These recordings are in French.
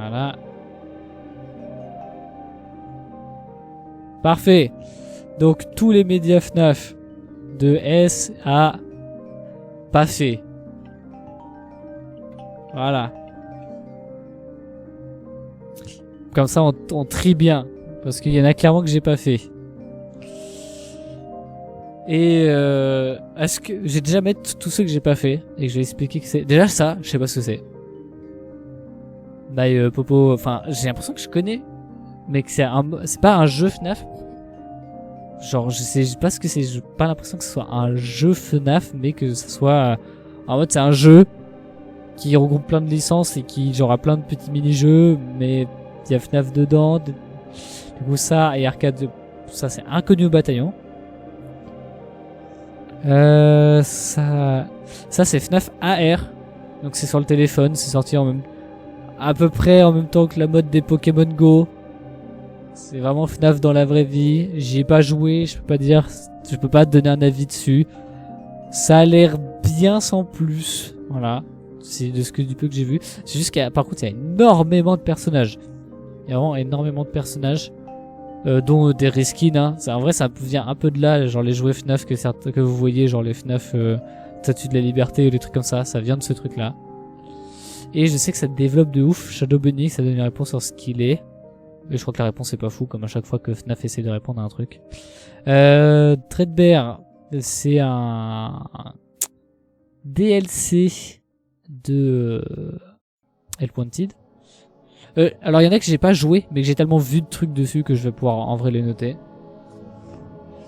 Voilà. Parfait. Donc tous les médias FNAF de S à pas fait. Voilà. Comme ça on trie bien. Parce qu'il y en a clairement que j'ai pas fait. Et est-ce que j'ai déjà mettre tous ceux que j'ai pas fait et que je vais expliquer que c'est. Déjà ça, je sais pas ce que c'est. Bye Popo, enfin j'ai l'impression que je connais. Mais que c'est pas un jeu FNAF. Genre je sais pas ce que c'est, j'ai pas l'impression que ce soit un jeu FNAF, mais que ce soit en mode c'est un jeu qui regroupe plein de licences et qui genre a plein de petits mini-jeux, mais il y a FNAF dedans. Du coup ça et Arcade, ça c'est Inconnu au bataillon. Ça c'est FNAF AR, donc c'est sur le téléphone, c'est sorti à peu près en même temps que la mode des Pokémon Go. C'est vraiment FNAF dans la vraie vie. J'y ai pas joué, je peux pas te donner un avis dessus. Ça a l'air bien sans plus, voilà. C'est de ce que du peu que j'ai vu. C'est juste par contre il y a énormément de personnages. Il y a vraiment énormément de personnages, dont des reskins. Hein. En vrai ça vient un peu de là, genre les jouets FNAF que vous voyez, genre les FNAF Statue de la Liberté ou des trucs comme ça. Ça vient de ce truc là. Et je sais que ça développe de ouf. Shadow Bunny, ça donne une réponse sur ce qu'il est. Et je crois que la réponse est pas fou, comme à chaque fois que FNAF essaie de répondre à un truc. Threadbare, c'est un DLC de Hellpointed. Alors il y en a que j'ai pas joué, mais que j'ai tellement vu de trucs dessus que je vais pouvoir en vrai les noter.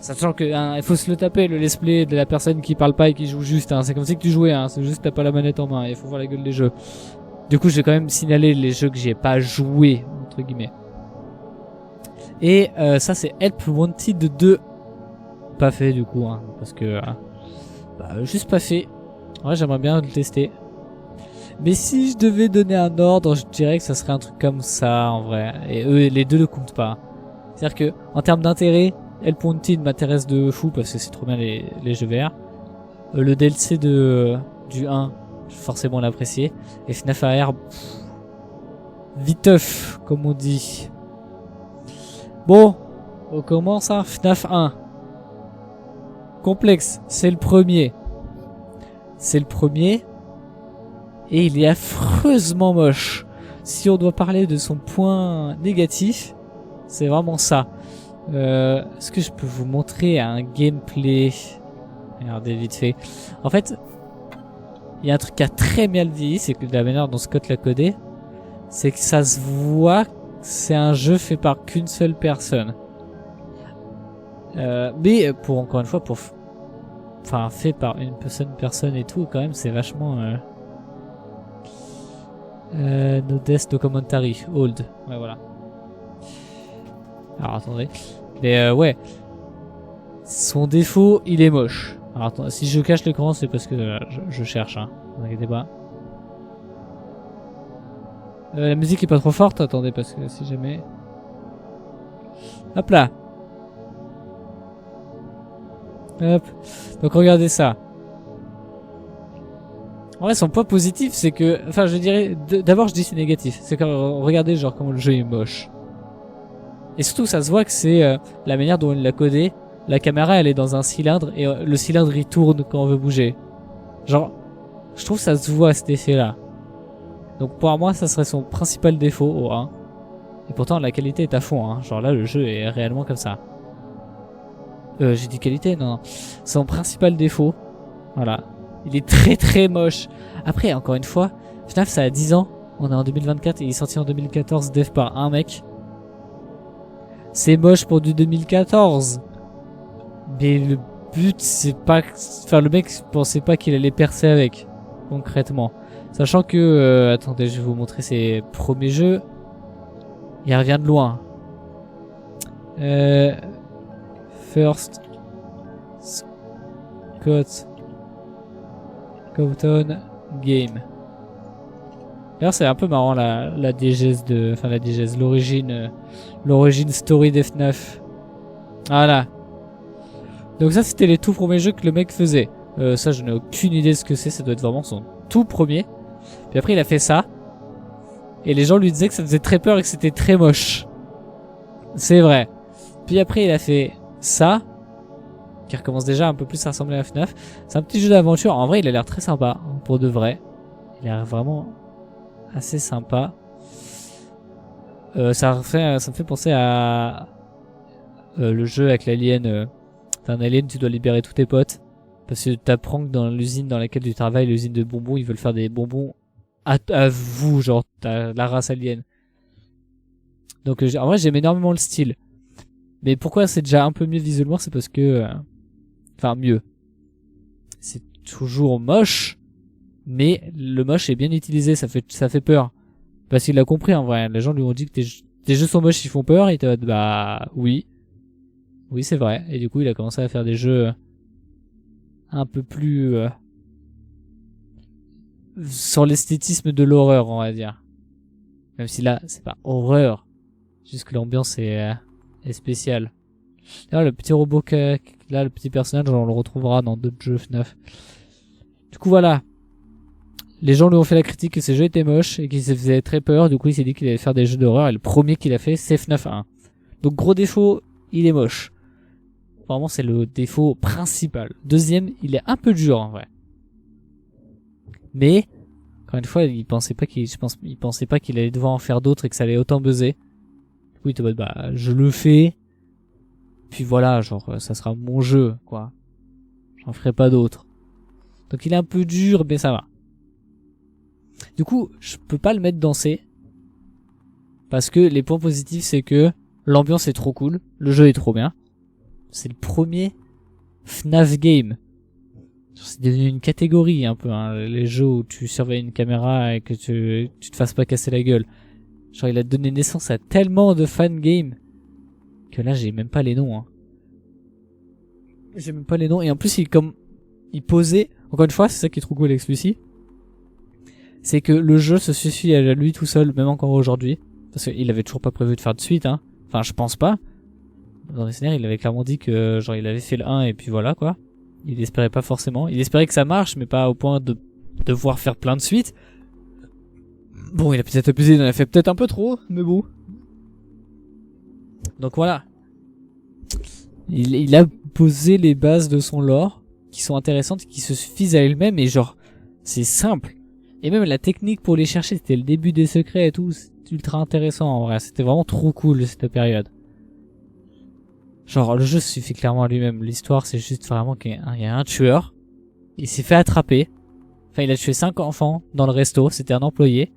Sachant que il faut se le taper, le let's play de la personne qui parle pas et qui joue juste. Hein. C'est comme si que tu jouais, hein. C'est juste que t'as pas la manette en main. Il faut voir la gueule des jeux. Du coup je vais quand même signaler les jeux que j'ai pas joué, entre guillemets. Et ça c'est Help Wanted 2. Pas fait du coup, hein, parce que juste pas fait. Ouais, j'aimerais bien le tester. Mais si je devais donner un ordre, je dirais que ça serait un truc comme ça en vrai. Et eux, les deux ne comptent pas. C'est-à-dire que en termes d'intérêt, Help Wanted m'intéresse de fou parce que c'est trop bien les jeux VR. Le DLC du 1, je vais forcément l'apprécier. Et FNAF AR, viteuf, comme on dit. Bon, on commence hein, FNAF 1. Complexe, c'est le premier. C'est le premier. Et il est affreusement moche. Si on doit parler de son point négatif, c'est vraiment ça. Est-ce que je peux vous montrer un gameplay? Regardez vite fait. En fait, il y a un truc qui a très mal vieilli, c'est que de la manière dont Scott l'a codé, c'est que ça se voit que c'est un jeu fait par qu'une seule personne. Mais pour encore une fois, enfin fait par une personne et tout, quand même, c'est vachement no death, no commentary, old. Ouais, voilà. Alors attendez. Mais ouais. Son défaut, il est moche. Alors attendez, si je cache l'écran, c'est parce que je cherche, hein. Ne vous inquiétez pas. La musique est pas trop forte, attendez, parce que si jamais... Hop là. Hop. Donc regardez ça. En vrai, son point positif, c'est que... Enfin, je dirais... D'abord, je dis c'est négatif. C'est que regardez genre comment le jeu est moche. Et surtout, ça se voit que c'est la manière dont il l'a codé. La caméra, elle est dans un cylindre et le cylindre, il tourne quand on veut bouger. Genre, je trouve que ça se voit cet effet-là. Donc pour moi, ça serait son principal défaut au 1. Et pourtant, la qualité est à fond. Hein. Genre là, le jeu est réellement comme ça. J'ai dit qualité? Non, non. Son principal défaut, voilà. Il est très très moche. Après, encore une fois, FNAF, ça a 10 ans. On est en 2024 et il est sorti en 2014, dev par un mec. C'est moche pour du 2014. Mais le but, c'est pas... Enfin, le mec pensait pas qu'il allait percer avec, concrètement. Sachant que... attendez, je vais vous montrer ses premiers jeux. Il revient de loin. First... Scott... Cowton Game. D'ailleurs, c'est un peu marrant la diégèse de... Enfin, la diégèse, l'origine story des FNAF. Voilà. Donc ça, c'était les tout premiers jeux que le mec faisait. Ça, je n'ai aucune idée de ce que c'est. Ça doit être vraiment son tout premier. Puis après, il a fait ça. Et les gens lui disaient que ça faisait très peur et que c'était très moche. C'est vrai. Puis après il a fait ça, qui recommence déjà un peu plus à ressembler à FNAF. C'est un petit jeu d'aventure. En vrai il a l'air très sympa, pour de vrai. Il a l'air vraiment assez sympa. Ça me fait penser à le jeu avec l'alien. T'es un alien, tu dois libérer tous tes potes. Parce que t'apprends que dans l'usine dans laquelle tu travailles, l'usine de bonbons, ils veulent faire des bonbons à vous, genre la race alien. Donc en vrai j'aime énormément le style. Mais pourquoi c'est déjà un peu mieux visuellement, c'est parce que... Enfin mieux. C'est toujours moche, mais le moche est bien utilisé, ça fait peur. Parce qu'il a compris en vrai, les gens lui ont dit que tes jeux sont moches, ils font peur, et il t'a dit bah oui. Oui c'est vrai, et du coup il a commencé à faire des jeux un peu plus... sur l'esthétisme de l'horreur on va dire. Même si là c'est pas horreur, juste que l'ambiance est spéciale. Là le petit robot là le petit personnage on le retrouvera dans d'autres jeux FNAF. Du coup voilà. Les gens lui ont fait la critique que ces jeux étaient moches et qu'ils se faisaient très peur, du coup il s'est dit qu'il allait faire des jeux d'horreur et le premier qu'il a fait c'est FNAF 1. Donc gros défaut, il est moche. Vraiment c'est le défaut principal. Deuxième, il est un peu dur en vrai. Mais encore une fois, il pensait pas qu'il allait devoir en faire d'autres et que ça allait autant buzzer. Du coup il te dit bah je le fais. Puis voilà, genre ça sera mon jeu quoi. J'en ferai pas d'autres. Donc il est un peu dur mais ça va. Du coup, je peux pas le mettre dans C. Parce que les points positifs, c'est que l'ambiance est trop cool. Le jeu est trop bien. C'est le premier FNAF game. C'est devenu une catégorie un peu, hein, les jeux où tu surveilles une caméra et que tu te fasses pas casser la gueule. Genre, il a donné naissance à tellement de fan games que là, j'ai même pas les noms. Hein. J'ai même pas les noms. Et en plus, il posait... Encore une fois, c'est ça qui est trop cool avec celui-ci. C'est que le jeu se suffit à lui tout seul, même encore aujourd'hui. Parce qu'il avait toujours pas prévu de faire de suite, hein. Enfin, je pense pas. Dans les scénarios, il avait clairement dit que, genre, il avait fait le 1 et puis voilà, quoi. Il espérait pas forcément. Il espérait que ça marche, mais pas au point de devoir faire plein de suites. Bon, il a peut-être abusé, il en a fait peut-être un peu trop, mais bon. Donc voilà. Il a posé les bases de son lore, qui sont intéressantes, qui se suffisent à elles-mêmes, et genre, c'est simple. Et même la technique pour les chercher, c'était le début des secrets et tout, c'est ultra intéressant en vrai. C'était vraiment trop cool cette période. Genre le jeu se suffit clairement à lui-même. L'histoire c'est juste vraiment qu'il y a un tueur. Il s'est fait attraper. Enfin il a tué 5 enfants dans le resto, c'était un employé.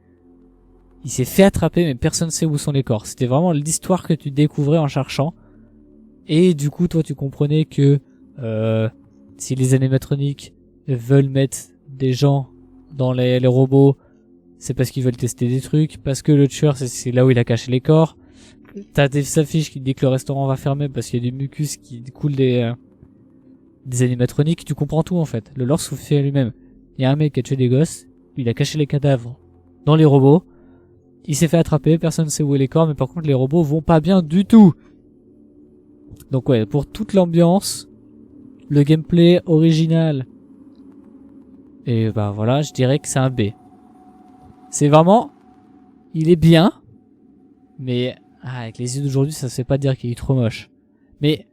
Il s'est fait attraper mais personne ne sait où sont les corps. C'était vraiment l'histoire que tu découvrais en cherchant. Et du coup toi tu comprenais que si les animatroniques veulent mettre des gens dans les robots, c'est parce qu'ils veulent tester des trucs, parce que le tueur c'est là où il a caché les corps. T'as des affiches qui dit que le restaurant va fermer parce qu'il y a du mucus qui coule des animatroniques. Tu comprends tout en fait. Le lore suffit à lui-même. Il y a un mec qui a tué des gosses, il a caché les cadavres dans les robots, il s'est fait attraper, personne ne sait où est les corps, mais par contre les robots vont pas bien du tout. Donc ouais, pour toute l'ambiance, le gameplay original, et bah voilà, je dirais que c'est un B. C'est vraiment... Il est bien, mais avec les yeux d'aujourd'hui, ça se fait pas dire qu'il est trop moche. Mais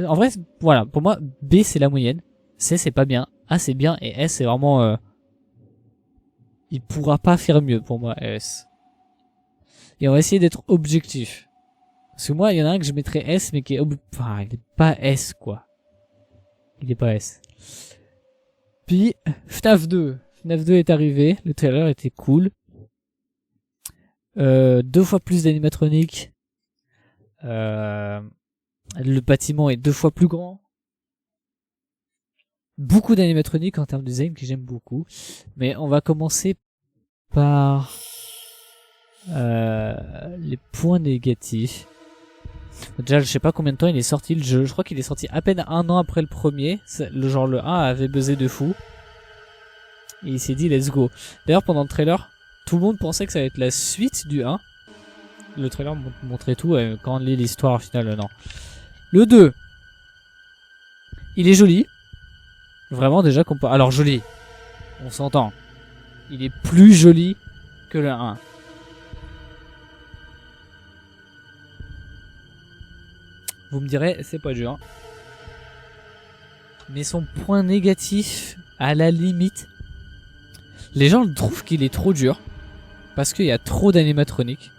en vrai, voilà, pour moi, B c'est la moyenne, C c'est pas bien, A c'est bien, et S c'est vraiment... il pourra pas faire mieux pour moi, S. Et on va essayer d'être objectif. Parce que moi, il y en a un que je mettrais S, mais qui est... Enfin, il est pas S, quoi. Il est pas S. Puis, FNAF 2. FNAF 2 est arrivé, le trailer était cool. 2 fois plus d'animatroniques. Le bâtiment est 2 fois plus grand. Beaucoup d'animatroniques en termes de design que j'aime beaucoup. Mais on va commencer par les points négatifs. Déjà, je sais pas combien de temps il est sorti le jeu. Je crois qu'il est sorti à peine 1 an après le premier. Le 1 avait buzzé de fou. Et il s'est dit let's go. D'ailleurs, pendant le trailer, tout le monde pensait que ça allait être la suite du 1. Le trailer montrait tout. Quand on lit l'histoire, au final, non. Le 2. Il est joli. Vraiment, déjà, alors joli. On s'entend. Il est plus joli que le 1. Vous me direz, c'est pas dur. Mais son point négatif, à la limite, les gens trouvent qu'il est trop dur. Parce qu'il y a trop d'animatroniques.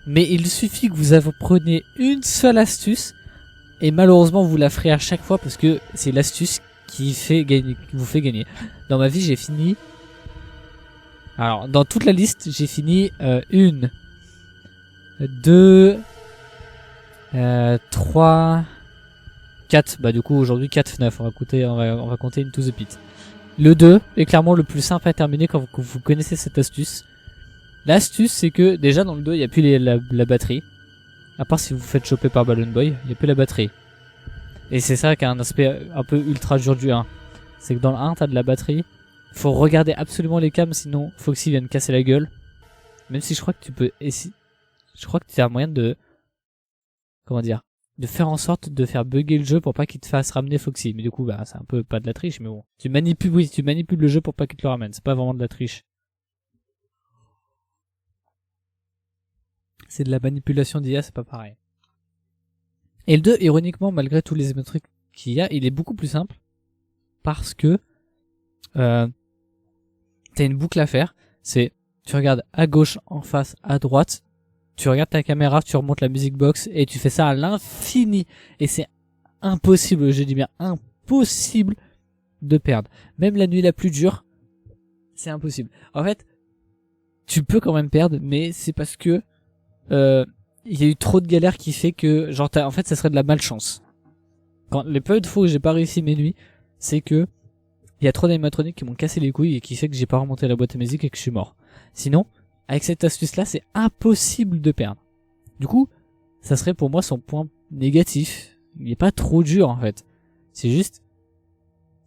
Mais il suffit que vous appreniez une seule astuce. Et malheureusement, vous la ferez à chaque fois parce que c'est l'astuce qui vous fait gagner. Dans ma vie, j'ai fini... Alors, dans toute la liste, j'ai fini 1, 2, 3, 4. Bah du coup, aujourd'hui, 4 FNAF. On va compter Into the Pit. Le 2 est clairement le plus simple à terminer quand vous connaissez cette astuce. L'astuce, c'est que déjà dans le 2, il n'y a plus la batterie. À part si vous vous faites choper par Balloon Boy, il n'y a plus la batterie. Et c'est ça qui a un aspect un peu ultra dur du 1. C'est que dans le 1, t'as de la batterie. Faut regarder absolument les cams, sinon Foxy vient de casser la gueule. Même si je crois que tu peux... Je crois que tu as un moyen de... Comment dire, de faire en sorte de faire bugger le jeu pour pas qu'il te fasse ramener Foxy. Mais du coup, bah, c'est un peu pas de la triche, mais bon. Tu manipules le jeu pour pas qu'il te le ramène. C'est pas vraiment de la triche. C'est de la manipulation d'IA, c'est pas pareil. Et le 2, ironiquement, malgré tous les trucs qu'il y a, il est beaucoup plus simple. Parce que t'as une boucle à faire. C'est, tu regardes à gauche, en face, à droite. Tu regardes ta caméra, tu remontes la music box et tu fais ça à l'infini. Et c'est impossible, je dis bien impossible de perdre. Même la nuit la plus dure, c'est impossible. En fait, tu peux quand même perdre, mais c'est parce que il y a eu trop de galères qui fait que genre en fait ça serait de la malchance. Quand les peu de fois où j'ai pas réussi mes nuits, c'est que il y a trop d'animatroniques qui m'ont cassé les couilles et qui fait que j'ai pas remonté la boîte à musique et que je suis mort. Sinon, avec cette astuce là, c'est impossible de perdre. Du coup, ça serait pour moi son point négatif. Il est pas trop dur en fait. C'est juste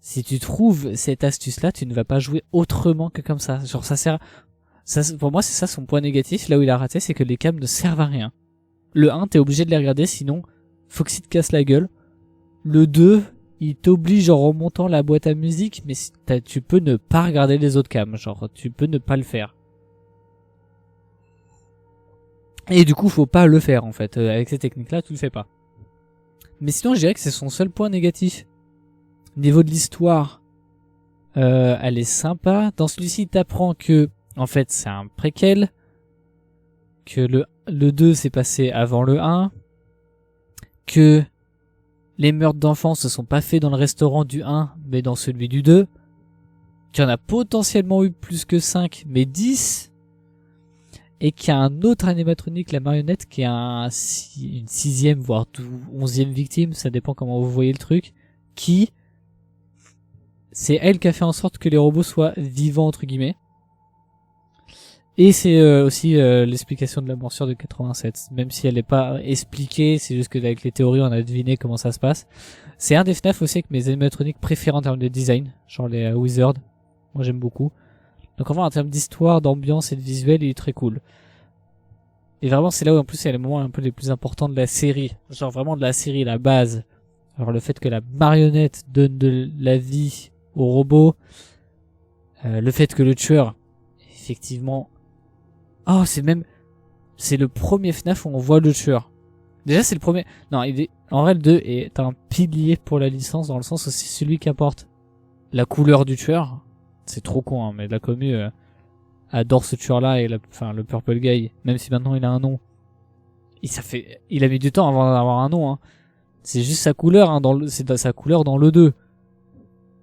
si tu trouves cette astuce là, tu ne vas pas jouer autrement que comme ça. Genre ça sert pour moi, c'est ça son point négatif. Là où il a raté, c'est que les cams ne servent à rien. Le 1, t'es obligé de les regarder, sinon Foxy te casse la gueule. Le 2, il t'oblige en remontant la boîte à musique, mais tu peux ne pas regarder les autres cams. Genre, tu peux ne pas le faire. Et du coup, faut pas le faire, en fait. Avec ces techniques-là, tu le fais pas. Mais sinon, je dirais que c'est son seul point négatif. Niveau de l'histoire, elle est sympa. Dans celui-ci, t'apprends que en fait, c'est un préquel, que le 2 s'est passé avant le 1, que les meurtres d'enfants se sont pas faits dans le restaurant du 1, mais dans celui du 2, qu'il y en a potentiellement eu plus que 5, mais 10, et qu'il y a un autre animatronique, la marionnette, qui est une 6e, voire 11e victime, ça dépend comment vous voyez le truc, qui, c'est elle qui a fait en sorte que les robots soient vivants, entre guillemets. Et c'est aussi l'explication de la morsure de 87. Même si elle n'est pas expliquée, c'est juste que avec les théories on a deviné comment ça se passe. C'est un des FNAF aussi avec mes animatroniques préférés en termes de design, genre les Wizards. Moi j'aime beaucoup. Donc en fait en termes d'histoire, d'ambiance et de visuel, il est très cool. Et vraiment c'est là où en plus il y a les moments un peu les plus importants de la série. Genre vraiment de la série, la base. Alors le fait que la marionnette donne de la vie au robot. Le fait que le tueur, effectivement... Oh, c'est le premier FNAF où on voit le tueur. Déjà, c'est le premier... Non, en vrai, le 2 est un pilier pour la licence, dans le sens où c'est celui qui apporte la couleur du tueur. C'est trop con, hein, mais la commu adore ce tueur-là et le Purple Guy. Même si maintenant il a un nom. Il a mis du temps avant d'avoir un nom, hein. C'est juste sa couleur, hein, c'est sa couleur dans le 2.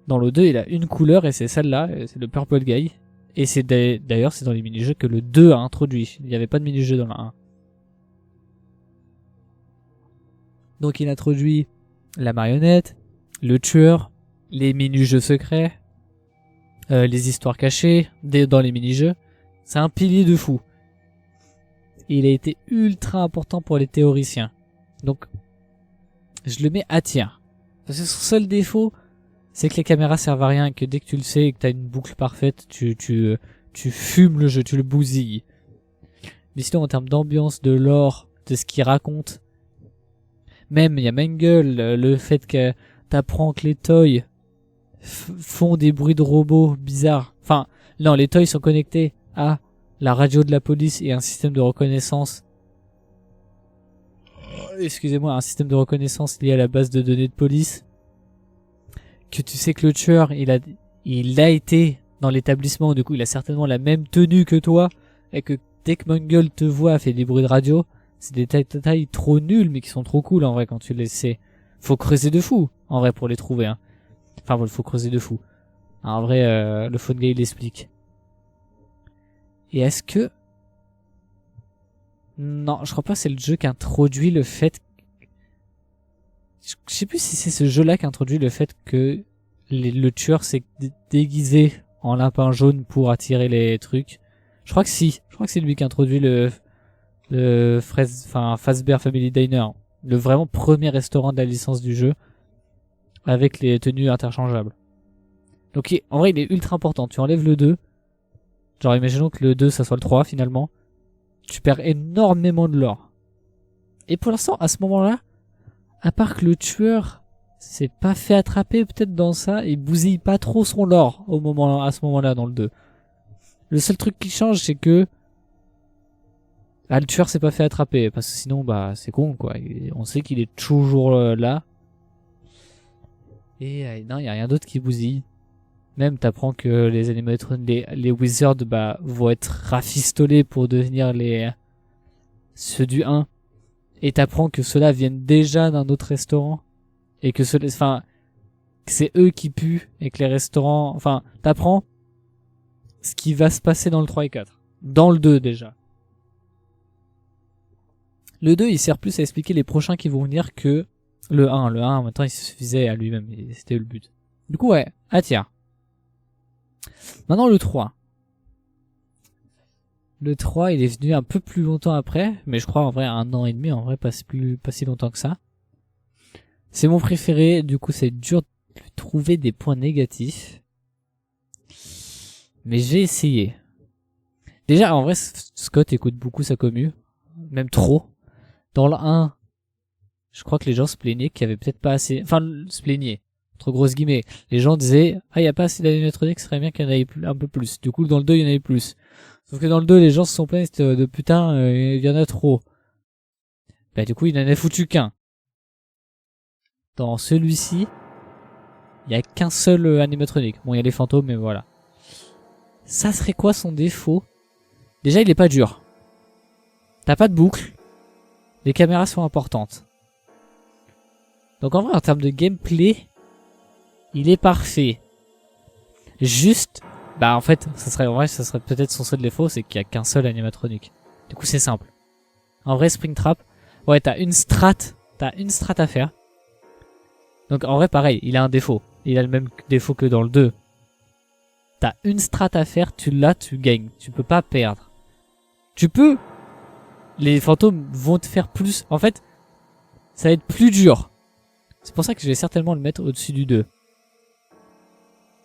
Dans le 2, il a une couleur et c'est celle-là, c'est le Purple Guy. Et c'est d'ailleurs c'est dans les mini-jeux que le 2 a introduit. Il n'y avait pas de mini-jeux dans le 1. Donc il introduit la marionnette, le tueur, les mini-jeux secrets, les histoires cachées dans les mini-jeux. C'est un pilier de fou. Et il a été ultra important pour les théoriciens. Donc je le mets à tiers. Parce que son seul défaut, c'est que les caméras servent à rien et que dès que tu le sais et que t'as une boucle parfaite, tu fumes le jeu, tu le bousilles. Mais sinon, en termes d'ambiance, de lore, de ce qu'il raconte, même, il y a Mangle, le fait que t'apprends que les toys font des bruits de robots bizarres. Enfin, non, les toys sont connectés à la radio de la police et un système de reconnaissance excusez-moi, un système de reconnaissance lié à la base de données de police, que tu sais que le tueur, il a été dans l'établissement, du coup il a certainement la même tenue que toi, et que dès que Mungle te voit, fait des bruits de radio, c'est des détails trop nuls, mais qui sont trop cool en vrai quand tu les sais. Faut creuser de fou, en vrai, pour les trouver, hein. Enfin bon, faut creuser de fou. En vrai, le phone guy l'explique. Et est-ce que... Non, je crois pas que c'est le jeu qui introduit le fait... Je sais plus si c'est ce jeu-là qui introduit le fait que le tueur s'est déguisé en lapin jaune pour attirer les trucs. Je crois que si. Je crois que c'est lui qui introduit le Fazbear Family Diner. Le vraiment premier restaurant de la licence du jeu. Avec les tenues interchangeables. Donc en vrai il est ultra important. Tu enlèves le 2. Genre imaginons que le 2 ça soit le 3 finalement. Tu perds énormément de lore. Et pour l'instant à ce moment-là, à part que le tueur s'est pas fait attraper peut-être dans ça, il bousille pas trop son lore à ce moment-là dans le 2. Le seul truc qui change c'est que le tueur s'est pas fait attraper parce que sinon bah c'est con quoi. On sait qu'il est toujours là. Et non, y a rien d'autre qui bousille. Même t'apprends que les animatroniques, les wizards vont être rafistolés pour devenir ceux du 1. Et t'apprends que ceux-là viennent déjà d'un autre restaurant. Et que que c'est eux qui puent et que les restaurants, t'apprends ce qui va se passer dans le 3 et 4. Dans le 2 déjà. Le 2 il sert plus à expliquer les prochains qui vont venir que le 1. Le 1 en même temps il suffisait à lui-même. C'était le but. Du coup ouais, attire. Maintenant le 3. Le 3 il est venu un peu plus longtemps après. Mais je crois en vrai 1 an et demi. En vrai pas si longtemps que ça. C'est mon préféré. Du coup c'est dur de trouver des points négatifs. Mais j'ai essayé. Déjà en vrai Scott écoute beaucoup sa commu. Même trop. Dans le 1, je crois que les gens se plaignaient qu'il y avait peut-être pas assez... se plaignaient. Entre grosses guillemets. Les gens disaient, il y a pas assez d'animatroniques, ce serait bien qu'il y en ait un peu plus. Du coup, dans le 2, il y en avait plus. Sauf que dans le 2, les gens se sont plaints de putain, il y en a trop. Du coup, il en a foutu qu'un. Dans celui-ci, il y a qu'un seul animatronique. Bon, il y a les fantômes, mais voilà. Ça serait quoi son défaut? Déjà, il est pas dur. T'as pas de boucle. Les caméras sont importantes. Donc en vrai, en termes de gameplay, il est parfait. Juste, en fait, ça serait peut-être son seul défaut, c'est qu'il y a qu'un seul animatronique. Du coup, c'est simple. En vrai, Springtrap, ouais, t'as une strat à faire. Donc en vrai, pareil, il a un défaut. Il a le même défaut que dans le 2. T'as une strat à faire, tu gagnes. Tu peux pas perdre. Tu peux... Les fantômes vont te faire plus... En fait, ça va être plus dur. C'est pour ça que je vais certainement le mettre au-dessus du 2.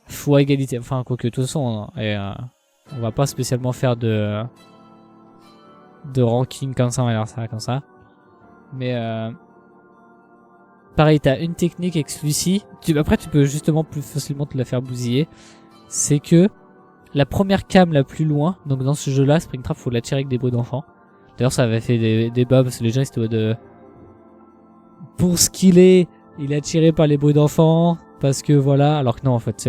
Faut égalité. Enfin, quoique, de toute façon, on va pas spécialement faire de ranking comme ça, on va dire ça comme ça. Mais pareil, t'as une technique avec celui-ci. Après, tu peux justement plus facilement te la faire bousiller. C'est que la première cam la plus loin, donc dans ce jeu-là, Springtrap, faut la tirer avec des bruits d'enfants. D'ailleurs, ça avait fait des débats parce que les gens étaient de... Pour ce qu'il est, il est attiré par les bruits d'enfants. Parce que voilà, alors que non, en fait,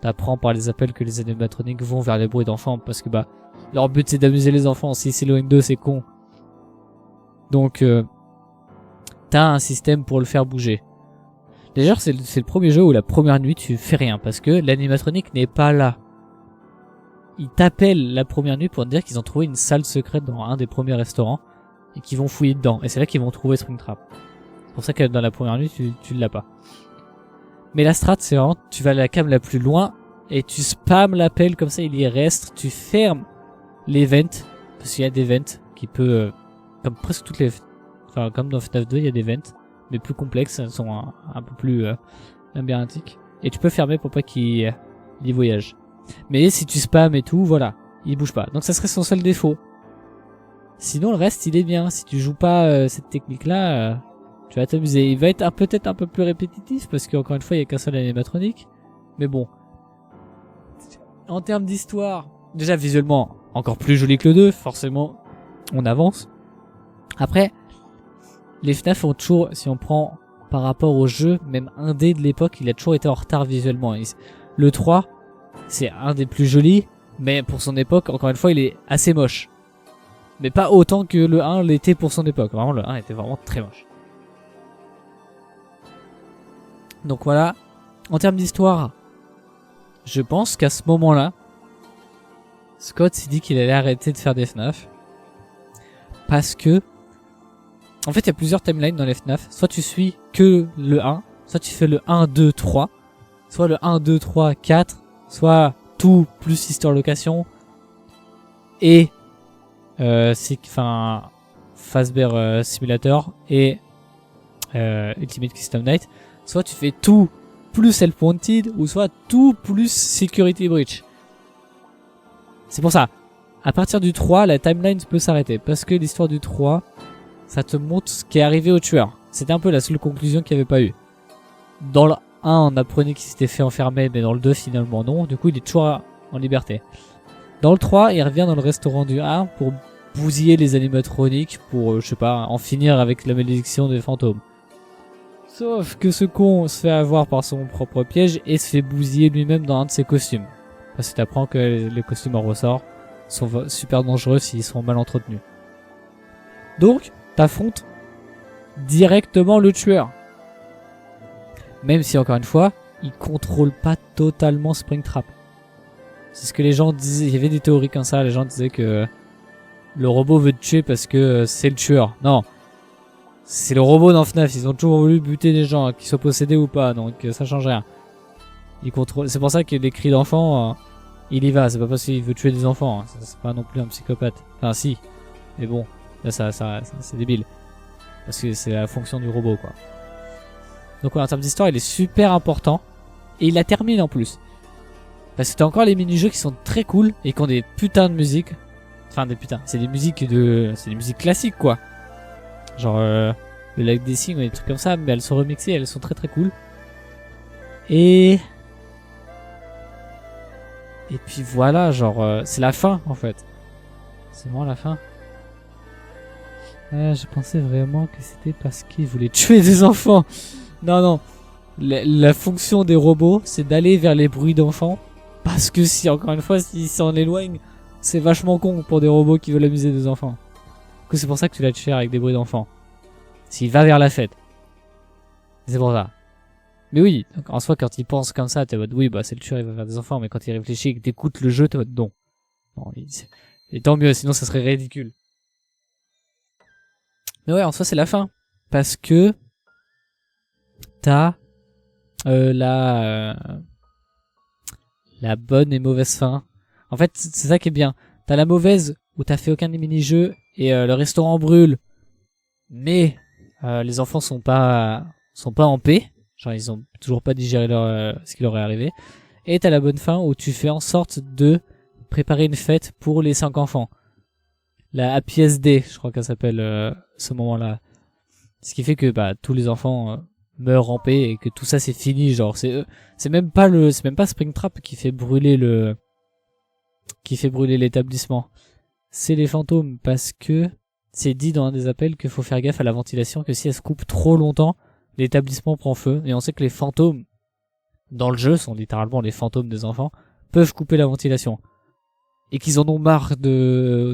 t'apprends par les appels que les animatroniques vont vers les bruits d'enfants. Parce que leur but c'est d'amuser les enfants. Si c'est le M2, c'est con. Donc, t'as un système pour le faire bouger. D'ailleurs, c'est le premier jeu où la première nuit, tu fais rien. Parce que l'animatronique n'est pas là. Ils t'appellent la première nuit pour te dire qu'ils ont trouvé une salle secrète dans un des premiers restaurants et qu'ils vont fouiller dedans. Et c'est là qu'ils vont trouver Springtrap. C'est pour ça que dans la première nuit, tu l'as pas. Mais la strat, c'est vraiment, tu vas à la cam la plus loin et tu spams l'appel comme ça, il y reste. Tu fermes les vents parce qu'il y a des vents qui peut, comme presque toutes les, comme dans FNAF 2, il y a des vents, mais plus complexes, elles sont un peu plus labyrinthiques. Et tu peux fermer pour pas qu'il y voyage. Mais si tu spams et tout, voilà, il bouge pas. Donc ça serait son seul défaut. Sinon le reste il est bien. Si tu joues pas cette technique là, tu vas t'amuser. Il va être peut-être un peu plus répétitif parce qu'encore une fois il y a qu'un seul animatronique. Mais bon. En termes d'histoire, déjà visuellement encore plus joli que le 2, forcément on avance. Après, les FNAF ont toujours, si on prend par rapport au jeu, même indé de l'époque, il a toujours été en retard visuellement. Le 3, c'est un des plus jolis, mais pour son époque, encore une fois, il est assez moche. Mais pas autant que le 1 l'était pour son époque. Vraiment, le 1 était vraiment très moche. Donc voilà, en termes d'histoire, je pense qu'à ce moment-là, Scott s'est dit qu'il allait arrêter de faire des FNAF. Parce que, en fait, il y a plusieurs timelines dans les FNAF. Soit tu suis que le 1, soit tu fais le 1, 2, 3, soit le 1, 2, 3, 4, soit tout plus Histoire Location, et Fazbear Simulator, et Ultimate Custom Night. Soit tu fais tout plus Help Wanted, ou soit tout plus Security Breach. C'est pour ça, à partir du 3, la timeline peut s'arrêter. Parce que l'histoire du 3, ça te montre ce qui est arrivé au tueur. C'était un peu la seule conclusion qu'il n'y avait pas eu. Dans le 1, on apprenait qu'il s'était fait enfermer, mais dans le 2, finalement non. Du coup, il est toujours en liberté. Dans le 3, il revient dans le restaurant du 1 pour bousiller les animatroniques, pour, je sais pas, en finir avec la malédiction des fantômes. Sauf que ce con se fait avoir par son propre piège et se fait bousiller lui-même dans un de ses costumes. Parce que t'apprends que les costumes en ressort sont super dangereux s'ils sont mal entretenus. Donc, t'affrontes directement le tueur. Même si, encore une fois, il contrôle pas totalement Springtrap. C'est ce que les gens disaient. Il y avait des théories comme ça. Les gens disaient que le robot veut te tuer parce que c'est le tueur. Non. C'est le robot dans FNAF. Ils ont toujours voulu buter des gens, qu'ils soient possédés ou pas. Donc, ça change rien. Il contrôle. C'est pour ça que les cris d'enfants, il y va. C'est pas parce qu'il veut tuer des enfants. Hein. C'est pas non plus un psychopathe. Enfin, si. Mais bon. Là, ça c'est débile. Parce que c'est la fonction du robot, quoi. Donc, en termes d'histoire, il est super important. Et il la termine en plus. Parce que t'as encore les mini-jeux qui sont très cool et qui ont des putains de musique. Enfin, des putains. C'est des musiques classiques, quoi. Genre, le Like des Signes ou des trucs comme ça. Mais elles sont remixées, elles sont très très cool. Et puis voilà, genre, c'est la fin, en fait. C'est vraiment la fin. Je pensais vraiment que c'était parce qu'ils voulaient tuer des enfants. Non, non. La fonction des robots, c'est d'aller vers les bruits d'enfants. Parce que si, encore une fois, s'ils s'en éloignent, c'est vachement con pour des robots qui veulent amuser des enfants. Du coup, c'est pour ça que tu l'as tué avec des bruits d'enfants. S'il va vers la fête. C'est pour ça. Mais oui, donc en soi, quand il pense comme ça, t'es en mode oui, bah c'est le tueur, il va vers des enfants. Mais quand il réfléchit et que t'écoutes le jeu, t'es en mode non. Non, et tant mieux, sinon ça serait ridicule. Mais ouais, en soi, c'est la fin. Parce que t'as la bonne et mauvaise fin. En fait, c'est ça qui est bien. T'as la mauvaise où t'as fait aucun des mini-jeux et le restaurant brûle. Mais les enfants sont pas en paix. Genre, ils ont toujours pas digéré ce qui leur est arrivé. Et t'as la bonne fin où tu fais en sorte de préparer une fête pour les 5 enfants. La Happy SD, je crois qu'elle s'appelle ce moment-là. Ce qui fait que bah tous les enfants meurent en paix et que tout ça c'est fini. Genre c'est même pas Springtrap qui fait brûler l'établissement. C'est les fantômes parce que c'est dit dans un des appels qu'il faut faire gaffe à la ventilation, que si elle se coupe trop longtemps, l'établissement prend feu. Et on sait que les fantômes dans le jeu sont littéralement les fantômes des enfants, peuvent couper la ventilation. Et qu'ils en ont marre de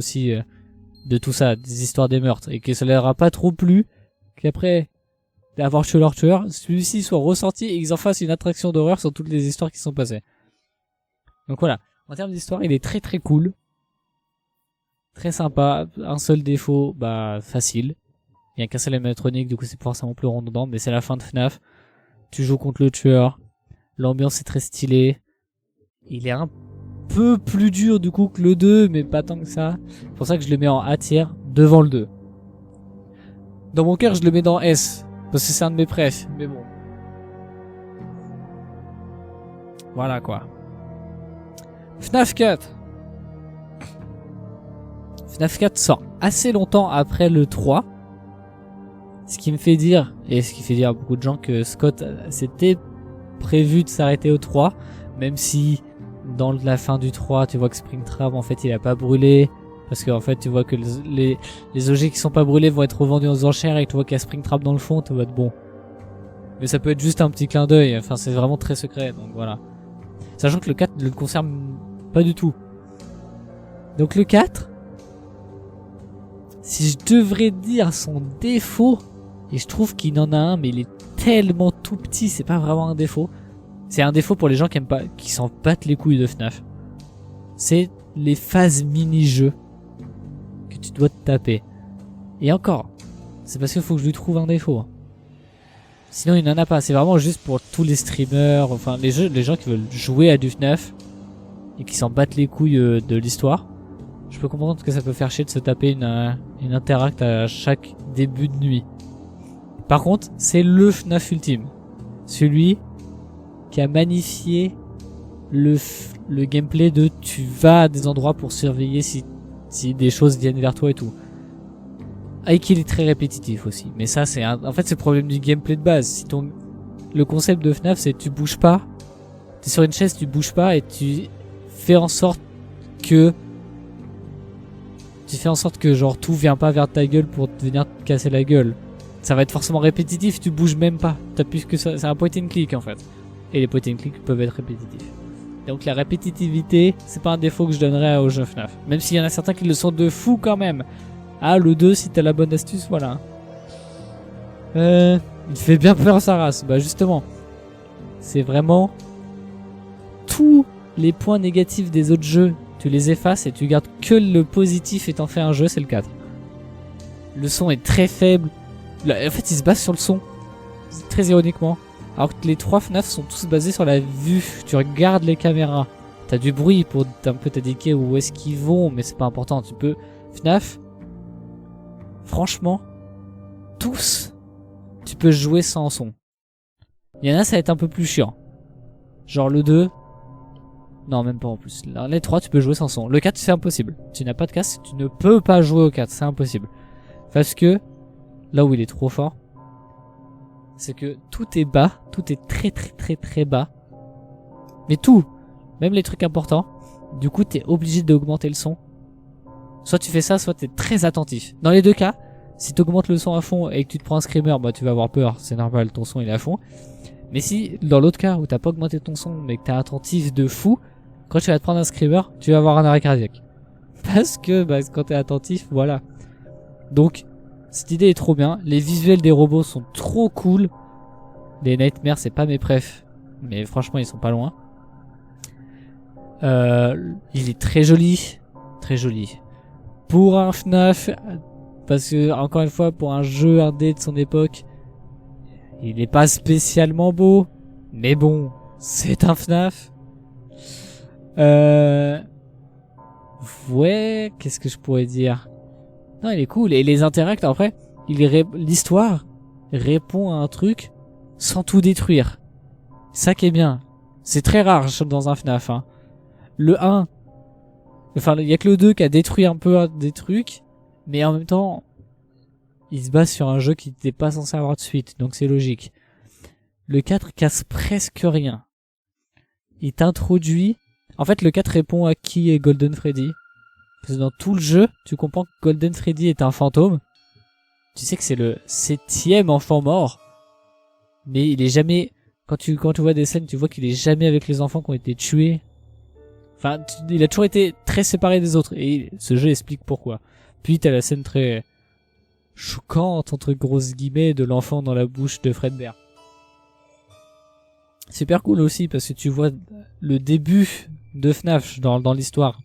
tout ça, des histoires des meurtres, et que ça leur a pas trop plu qu'après avoir tué leur tueur, celui-ci soit ressorti et qu'ils en fassent une attraction d'horreur sur toutes les histoires qui sont passées. Donc voilà, en termes d'histoire, il est très très cool, très sympa. Un seul défaut, bah facile, il y a qu'un seul animatronique, du coup c'est forcément plus redondant, mais c'est la fin de FNAF. Tu joues contre le tueur, l'ambiance est très stylée, il est un peu plus dur du coup que le 2, mais pas tant que ça. C'est pour ça que je le mets en A tier devant le 2. Dans mon cœur, je le mets dans S, parce que c'est un de mes préfs, mais bon. Voilà quoi. FNAF 4. FNAF 4 sort assez longtemps après le 3. Ce qui me fait dire, et ce qui fait dire à beaucoup de gens, que Scott s'était prévu de s'arrêter au 3, même si dans la fin du 3 tu vois que Springtrap en fait il a pas brûlé Parce qu'en fait, tu vois que les objets qui sont pas brûlés vont être revendus aux enchères et tu vois qu'il y a Springtrap dans le fond, tu vas être bon. Mais ça peut être juste un petit clin d'œil, enfin c'est vraiment très secret, donc voilà. Sachant que le 4 ne le concerne pas du tout. Donc le 4, si je devrais dire son défaut, et je trouve qu'il en a un, mais il est tellement tout petit, c'est pas vraiment un défaut. C'est un défaut pour les gens qui aiment pas, qui s'en battent les couilles de FNAF. C'est les phases mini-jeux que tu dois te taper. Et encore, c'est parce qu'il faut que je lui trouve un défaut. Hein. Sinon il n'en a pas, c'est vraiment juste pour tous les streamers, enfin les gens qui veulent jouer à du FNAF et qui s'en battent les couilles de l'histoire. Je peux comprendre que ça peut faire chier de se taper une interact à chaque début de nuit. Par contre, c'est le FNAF ultime. Celui qui a magnifié le gameplay de tu vas à des endroits pour surveiller si des choses viennent vers toi et tout. Et qu'il est très répétitif aussi. Mais ça, c'est en fait, c'est le problème du gameplay de base. Si le concept de FNAF, c'est tu bouges pas. T'es sur une chaise, tu bouges pas et tu fais en sorte que genre tout vient pas vers ta gueule pour venir te casser la gueule. Ça va être forcément répétitif, tu bouges même pas. T'appuies que ça, c'est un point and click en fait. Et les point and click peuvent être répétitifs. Donc la répétitivité, c'est pas un défaut que je donnerais aux jeux FNAF. Même s'il y en a certains qui le sont de fou quand même. Ah, le 2, si t'as la bonne astuce, voilà. Il fait bien peur sa race. Bah justement, c'est vraiment tous les points négatifs des autres jeux. Tu les effaces et tu gardes que le positif et t'en fais un jeu, c'est le 4. Le son est très faible. En fait, il se base sur le son. Très ironiquement. Alors que les 3 FNAF sont tous basés sur la vue. Tu regardes les caméras. T'as du bruit pour un peu t'indiquer où est-ce qu'ils vont, mais c'est pas important. Tu peux... FNAF, franchement, tous, tu peux jouer sans son. Il y en a, ça va être un peu plus chiant. Genre le 2... Non, même pas en plus. Là, les 3, tu peux jouer sans son. Le 4, c'est impossible. Tu n'as pas de casque, tu ne peux pas jouer au 4. C'est impossible. Parce que, là où il est trop fort, c'est que tout est bas. Tout est très très très très bas. Mais tout, même les trucs importants. Du coup, t'es obligé d'augmenter le son. Soit tu fais ça, soit t'es très attentif. Dans les deux cas, si t'augmentes le son à fond et que tu te prends un screamer, bah tu vas avoir peur. C'est normal, ton son il est à fond. Mais si, dans l'autre cas où t'as pas augmenté ton son, mais que t'es attentif de fou, quand tu vas te prendre un screamer, tu vas avoir un arrêt cardiaque. Parce que, bah, quand t'es attentif, voilà. Donc, cette idée est trop bien. Les visuels des robots sont trop cool. Les Nightmares, c'est pas mes préfs. Mais franchement, ils sont pas loin. Il est très joli. Très joli. Pour un FNAF, parce que, encore une fois, pour un jeu indé de son époque, il est pas spécialement beau. Mais bon, c'est un FNAF. Ouais, qu'est-ce que je pourrais dire? Non, il est cool. Et les interacts, après, l'histoire répond à un truc sans tout détruire. Ça qui est bien. C'est très rare dans un FNAF. Hein. Le 1, enfin, il y a que le 2 qui a détruit un peu des trucs, mais en même temps, il se base sur un jeu qui n'était pas censé avoir de suite, donc c'est logique. Le 4 casse presque rien. Il t'introduit... En fait, le 4 répond à qui est Golden Freddy. Parce que dans tout le jeu, tu comprends que Golden Freddy est un fantôme. Tu sais que c'est le 7e enfant mort. Mais il est jamais... Quand tu vois des scènes, tu vois qu'il est jamais avec les enfants qui ont été tués. Enfin, il a toujours été très séparé des autres. Et ce jeu explique pourquoi. Puis t'as la scène très choquante, entre grosses guillemets, de l'enfant dans la bouche de Fredbear. Super cool aussi parce que tu vois le début de FNAF dans l'histoire.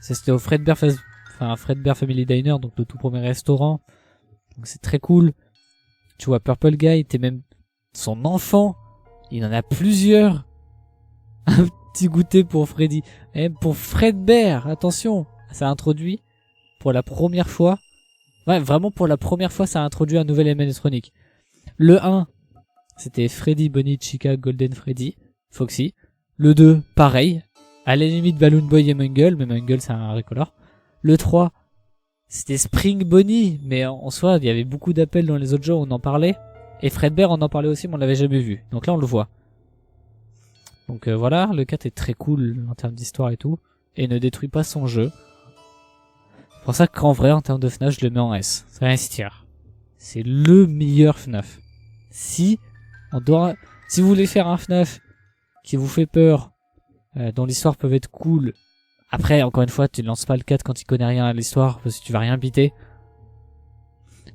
C'était au Fredbear Family Diner, donc le tout premier restaurant. Donc c'est très cool. Tu vois Purple Guy, t'es même son enfant. Il en a plusieurs. Un petit goûter pour Freddy. Et même pour Fredbear, attention. Ça a introduit pour la première fois. Ouais, vraiment pour la première fois, ça a introduit un nouvel élément électronique. Le 1, c'était Freddy, Bonnie, Chica, Golden Freddy, Foxy. Le 2, pareil. À la limite, Balloon Boy et Mungle, mais Mungle, c'est un recolor. Le 3, c'était Spring Bonnie, mais en soi, il y avait beaucoup d'appels dans les autres jeux, on en parlait. Et Fredbear, on en parlait aussi, mais on l'avait jamais vu. Donc là, on le voit. Donc voilà, le 4 est très cool en termes d'histoire et tout. Et ne détruit pas son jeu. C'est pour ça qu'en vrai, en termes de FNAF, je le mets en S. Ça rien à se dire. C'est le meilleur FNAF. Si vous voulez faire un FNAF qui vous fait peur, dont l'histoire peut être cool. Après, encore une fois, tu ne lances pas le 4 quand il connaît rien à l'histoire, parce que tu vas rien biter.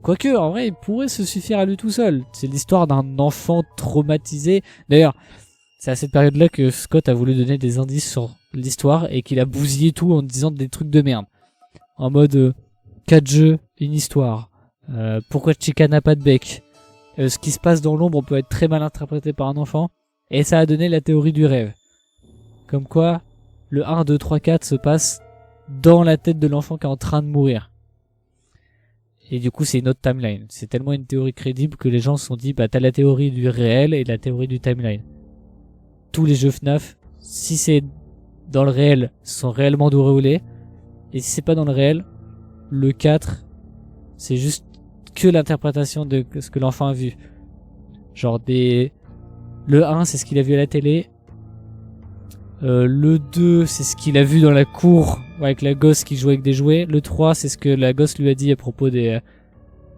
Quoique, en vrai, il pourrait se suffire à lui tout seul. C'est l'histoire d'un enfant traumatisé. D'ailleurs, c'est à cette période-là que Scott a voulu donner des indices sur l'histoire et qu'il a bousillé tout en disant des trucs de merde. En mode 4 jeux, une histoire. Pourquoi Chica n'a pas de bec. Ce qui se passe dans l'ombre peut être très mal interprété par un enfant. Et ça a donné la théorie du rêve. Comme quoi, le 1, 2, 3, 4 se passe dans la tête de l'enfant qui est en train de mourir. Et du coup, c'est une autre timeline. C'est tellement une théorie crédible que les gens se sont dit, bah t'as la théorie du réel et la théorie du timeline. Tous les jeux FNAF, si c'est dans le réel, sont réellement déroulés. Et si c'est pas dans le réel, le 4, c'est juste que l'interprétation de ce que l'enfant a vu. Genre le 1, c'est ce qu'il a vu à la télé. Le 2, c'est ce qu'il a vu dans la cour avec la gosse qui joue avec des jouets. Le 3, c'est ce que la gosse lui a dit à propos des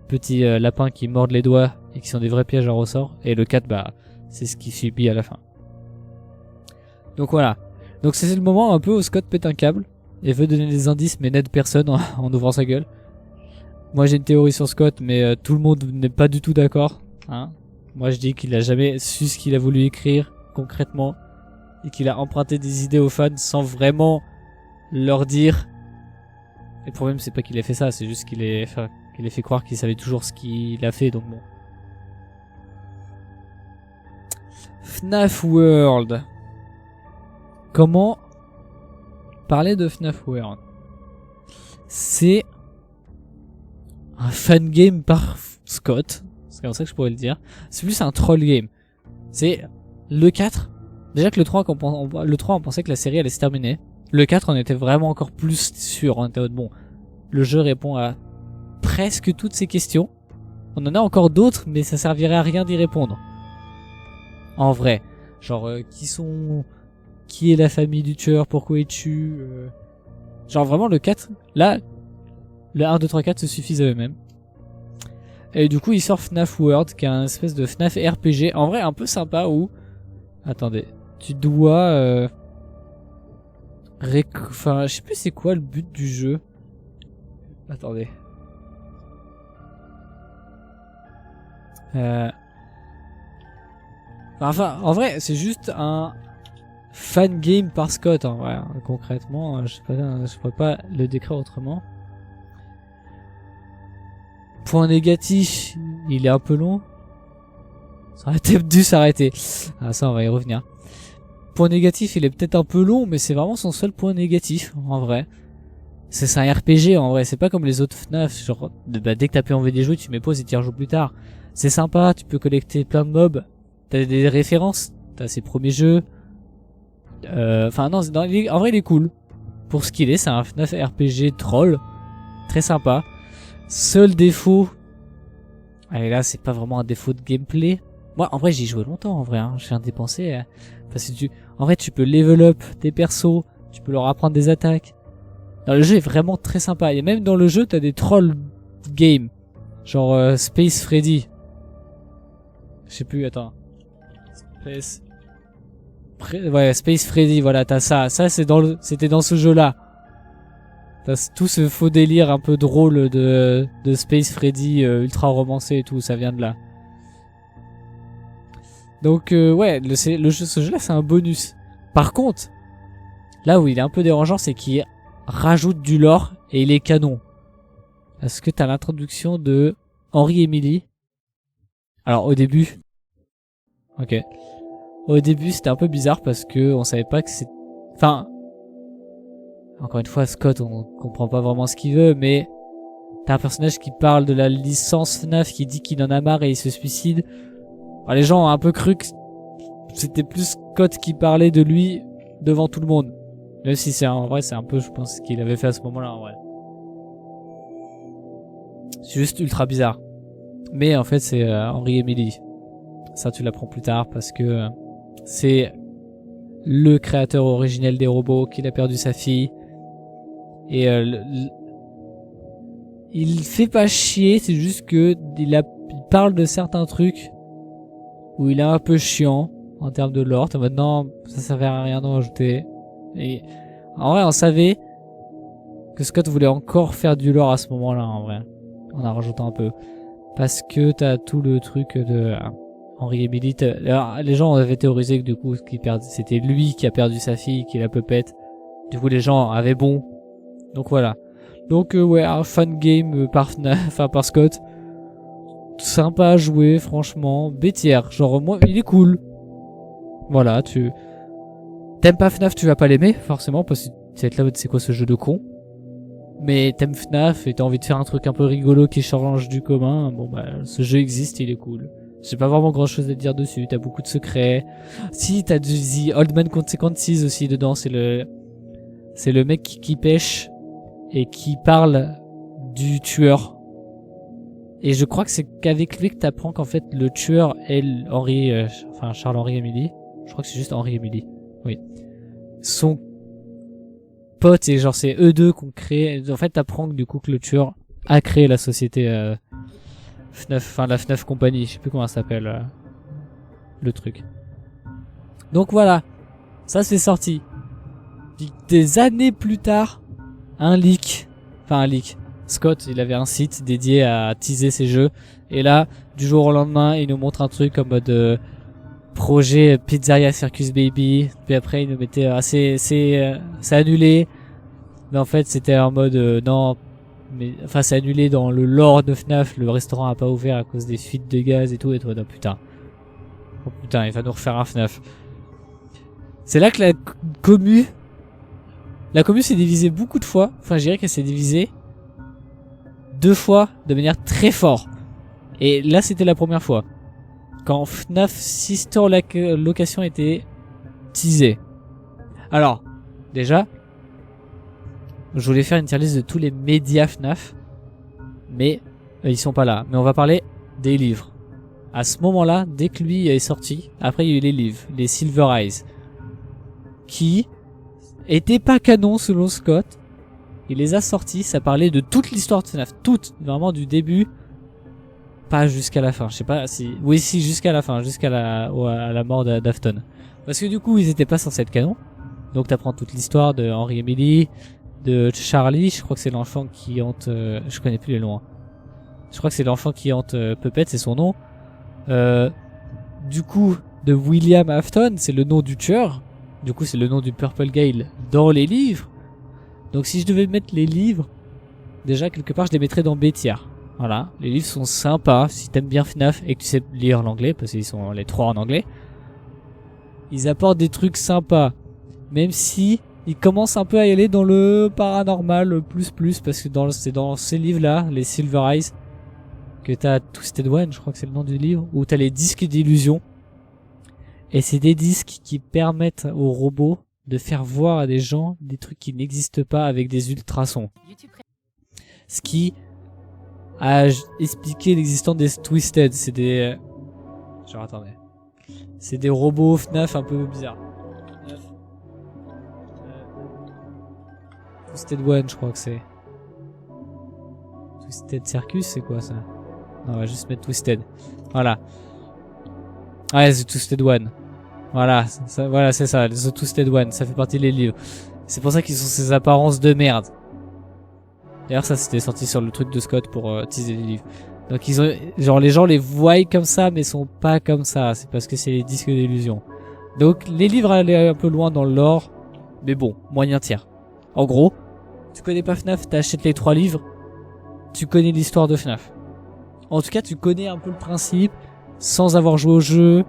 petits lapins qui mordent les doigts et qui sont des vrais pièges à ressort. Et le 4, bah, c'est ce qu'il subit à la fin. Donc voilà. Donc c'est le moment un peu où Scott pète un câble et veut donner des indices mais n'aide personne en ouvrant sa gueule. Moi j'ai une théorie sur Scott mais tout le monde n'est pas du tout d'accord. Hein. Moi je dis qu'il a jamais su ce qu'il a voulu écrire concrètement. Et qu'il a emprunté des idées aux fans sans vraiment leur dire. Et le problème c'est pas qu'il ait fait ça, c'est juste qu'il ait fait croire qu'il savait toujours ce qu'il a fait, donc bon. FNAF World. Comment parler de FNAF World? C'est un fan game par Scott, c'est comme ça que je pourrais le dire. C'est plus un troll game. C'est le 4. Déjà que le 3, on pensait que la série allait se terminer. Le 4, on était vraiment encore plus sûr. On était bon, le jeu répond à presque toutes ces questions. On en a encore d'autres, mais ça servirait à rien d'y répondre. En vrai. Genre, qui est la famille du tueur, pourquoi il tue. Genre vraiment le 4, là, le 1, 2, 3, 4 se suffisent à eux-mêmes. Et du coup, il sort FNAF World, qui est un espèce de FNAF RPG. En vrai, un peu sympa où... Attendez. Tu dois... Enfin, je sais plus c'est quoi le but du jeu. Attendez. Enfin, en vrai, c'est juste un fan game par Scott. En vrai, concrètement, je pourrais pas le décrire autrement. Point négatif, il est un peu long. Ça aurait peut-être dû s'arrêter. Ah, ça, on va y revenir. Point négatif, il est peut-être un peu long, mais c'est vraiment son seul point négatif, en vrai. C'est un RPG, en vrai. C'est pas comme les autres FNAF. Genre, dès que t'as plus envie d'y jouer, tu mets pause et tu y rejoues plus tard. C'est sympa, tu peux collecter plein de mobs. T'as des références. T'as ses premiers jeux. Enfin, non, en vrai, il est cool. Pour ce qu'il est, c'est un FNAF RPG troll. Très sympa. Seul défaut. Allez, là, c'est pas vraiment un défaut de gameplay. Moi, en vrai, j'y joué longtemps, en vrai. Hein. Je viens de dépenser. Parce que en vrai, tu peux level up tes persos. Tu peux leur apprendre des attaques. Alors, le jeu est vraiment très sympa. Et même dans le jeu, t'as des trolls game. Genre Space Freddy. Je sais plus, attends. Ouais, Space Freddy, voilà, t'as ça. Ça, c'était dans ce jeu-là. T'as tout ce faux délire un peu drôle de Space Freddy ultra romancé et tout, ça vient de là. Donc ouais, ce jeu-là c'est un bonus. Par contre, là où il est un peu dérangeant, c'est qu'il rajoute du lore et il est canon. Parce que t'as l'introduction de Henry Emily. Alors au début, ok. Au début c'était un peu bizarre parce que on savait pas que c'est... Enfin, encore une fois Scott on comprend pas vraiment ce qu'il veut, mais t'as un personnage qui parle de la licence FNAF qui dit qu'il en a marre et il se suicide. Alors, les gens ont un peu cru que c'était plus Scott qui parlait de lui devant tout le monde. Même si c'est en vrai c'est un peu je pense ce qu'il avait fait à ce moment là en vrai. C'est juste ultra bizarre. Mais en fait c'est Henry Emily. Ça tu l'apprends plus tard parce que c'est le créateur originel des robots qu'il a perdu sa fille. Et il fait pas chier, c'est juste que il parle de certains trucs où il est un peu chiant en termes de lore. Maintenant, ça servait à rien d'en rajouter. Et en vrai, on savait que Scott voulait encore faire du lore à ce moment-là, en vrai, en en rajoutant un peu. Parce que t'as tout le truc de Henry Emily. Alors, les gens avaient théorisé que du coup, c'était lui qui a perdu sa fille, qui la peuplette. Du coup, les gens avaient bon. Donc voilà. Donc ouais, un fun game par par Scott. Sympa à jouer, franchement. Bêtière, genre moi, il est cool. Voilà, t'aimes pas FNAF, tu vas pas l'aimer, forcément, parce que tu vas être là, c'est quoi ce jeu de con. Mais t'aimes FNAF et t'as envie de faire un truc un peu rigolo qui change du commun, bon bah ce jeu existe, il est cool. J'ai pas vraiment grand chose à dire dessus, t'as beaucoup de secrets. Si, t'as du The Old Man Consequences aussi dedans, c'est le mec qui pêche et qui parle du tueur. Et je crois que c'est qu'avec lui que t'apprends qu'en fait le tueur est Charles-Henri Emily. Je crois que c'est juste Henri Emily. Oui. Son pote, et genre c'est eux deux qu'on crée. En fait t'apprends que du coup que le tueur a créé la société FNAF, enfin la FNAF Company, je sais plus comment ça s'appelle le truc. Donc voilà, ça c'est sorti. Puis des années plus tard, un leak. Scott, il avait un site dédié à teaser ses jeux. Et là, du jour au lendemain, il nous montre un truc en mode projet Pizzeria Circus Baby. Puis après, il nous mettait c'est annulé. Mais en fait, c'était en mode non. Mais enfin, c'est annulé dans le lore de FNAF. Le restaurant a pas ouvert à cause des fuites de gaz et tout. Et toi, non, putain. Oh putain, il va nous refaire un FNAF. C'est là que la commu s'est divisée beaucoup de fois. Enfin, je dirais qu'elle s'est divisée 2 fois de manière très forte. Et là, c'était la première fois. Quand FNAF Sister Location était teasé. Alors, déjà, je voulais faire une tier list de tous les médias FNAF. Mais ils sont pas là. Mais on va parler des livres. À ce moment-là, dès que lui est sorti, après il y a eu les livres, les Silver Eyes, qui étaient pas canon selon Scott. Il les a sortis, ça parlait de toute l'histoire de FNAF, toute, vraiment du début, pas jusqu'à la fin, je sais pas si... Oui, si, jusqu'à la fin, à la mort d'Afton. Parce que du coup, ils étaient pas censés être canon, donc t'apprends toute l'histoire de Henry Emily, de Charlie, je crois que c'est l'enfant qui hante... je connais plus les noms. Je crois que c'est l'enfant qui hante Puppet, c'est son nom. Du coup, de William Afton, c'est le nom du tueur. Du coup, c'est le nom du Purple Gale dans les livres. Donc si je devais mettre les livres, déjà quelque part je les mettrais dans B tiers. Voilà, les livres sont sympas si t'aimes bien FNAF et que tu sais lire l'anglais, parce qu'ils sont les 3 en anglais. Ils apportent des trucs sympas, même si ils commencent un peu à y aller dans le paranormal plus, parce que c'est dans ces livres-là, les Silver Eyes, que t'as Twisted One, je crois que c'est le nom du livre, où t'as les disques d'illusion. Et c'est des disques qui permettent aux robots de faire voir à des gens des trucs qui n'existent pas avec des ultrasons. Ce qui a expliqué l'existence des Twisted. C'est des... Genre, attendez. C'est des robots FNAF un peu bizarres. Twisted One, je crois que c'est. Twisted Circus, c'est quoi ça? Non, on va juste mettre Twisted. Voilà. Ouais, c'est Twisted One. Voilà, c'est ça, The Twisted One, ça fait partie des livres. C'est pour ça qu'ils ont ces apparences de merde. D'ailleurs, ça c'était sorti sur le truc de Scott pour teaser les livres. Donc ils ont, genre les gens les voient comme ça, mais sont pas comme ça. C'est parce que c'est les disques d'illusion. Donc les livres allaient un peu loin dans le lore, mais bon, moyen tiers. En gros, tu connais pas FNAF, t'achètes les 3 livres, tu connais l'histoire de FNAF. En tout cas, tu connais un peu le principe, sans avoir joué au jeu.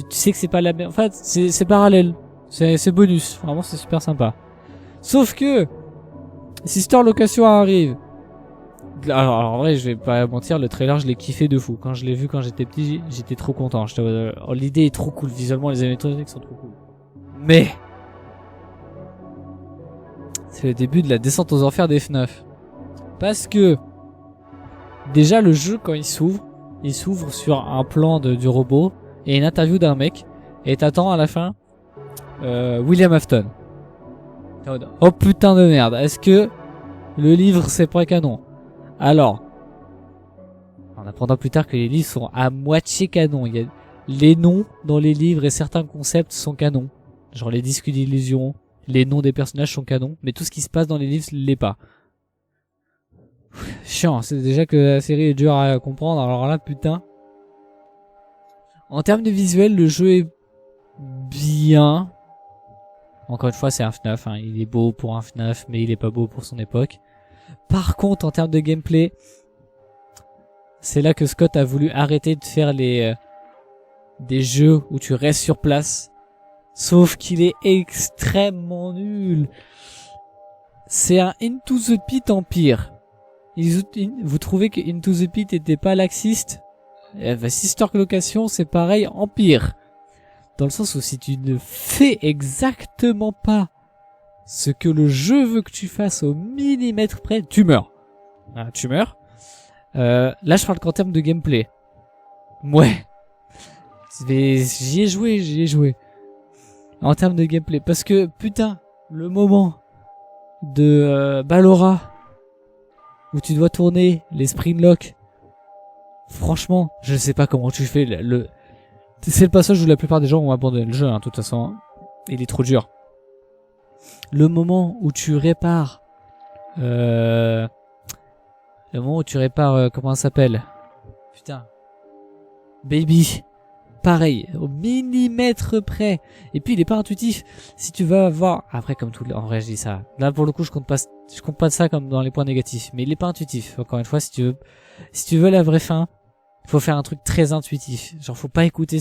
Tu sais que c'est pas la même... En fait, c'est parallèle. C'est bonus. Vraiment, c'est super sympa. Sauf que... Sister Location arrive. Alors, en vrai, je vais pas mentir, le trailer, je l'ai kiffé de fou. Quand je l'ai vu quand j'étais petit, j'étais trop content. L'idée est trop cool. Visuellement, les animatroniques sont trop cool. Mais... c'est le début de la descente aux enfers des FNAF. Parce que... déjà, le jeu, quand il s'ouvre sur un plan du robot... et une interview d'un mec, et t'attends à la fin William Afton. Oh putain de merde, est-ce que Le livre, c'est pas canon. Alors, on apprendra plus tard que les livres sont à moitié canon. Il y a les noms dans les livres et certains concepts sont canons. Genre les disques d'illusion, les noms des personnages sont canons, mais tout ce qui se passe dans les livres l'est pas. Chiant, c'est déjà que la série est dure à comprendre, alors là, putain. En termes de visuel, le jeu est bien. Encore une fois, c'est un FNAF, hein. Il est beau pour un FNAF, mais il est pas beau pour son époque. Par contre, en termes de gameplay, c'est là que Scott a voulu arrêter de faire des jeux où tu restes sur place. Sauf qu'il est extrêmement nul. C'est un Into the Pit en pire. Vous trouvez que Into the Pit était pas laxiste? Sister Location, c'est pareil en pire. Dans le sens où si tu ne fais exactement pas ce que le jeu veut que tu fasses au millimètre près, tu meurs. Ah, tu meurs. Là, je parle qu'en termes de gameplay. Ouais. J'y ai joué. En termes de gameplay. Parce que, putain, le moment de Ballora où tu dois tourner les Springlock. Franchement, je sais pas comment tu fais. C'est le passage où la plupart des gens ont abandonné le jeu, hein, de toute façon. Hein. Il est trop dur. Le moment où tu répares... Le moment où tu répares... comment ça s'appelle? Putain. Baby. Pareil, au millimètre près. Et puis il est pas intuitif. Si tu vas voir... Après, comme tout... En vrai, je dis ça. Là, pour le coup, je compte pas ça comme dans les points négatifs. Mais il est pas intuitif. Encore une fois, si tu veux la vraie fin... Faut faire un truc très intuitif. Genre, faut pas écouter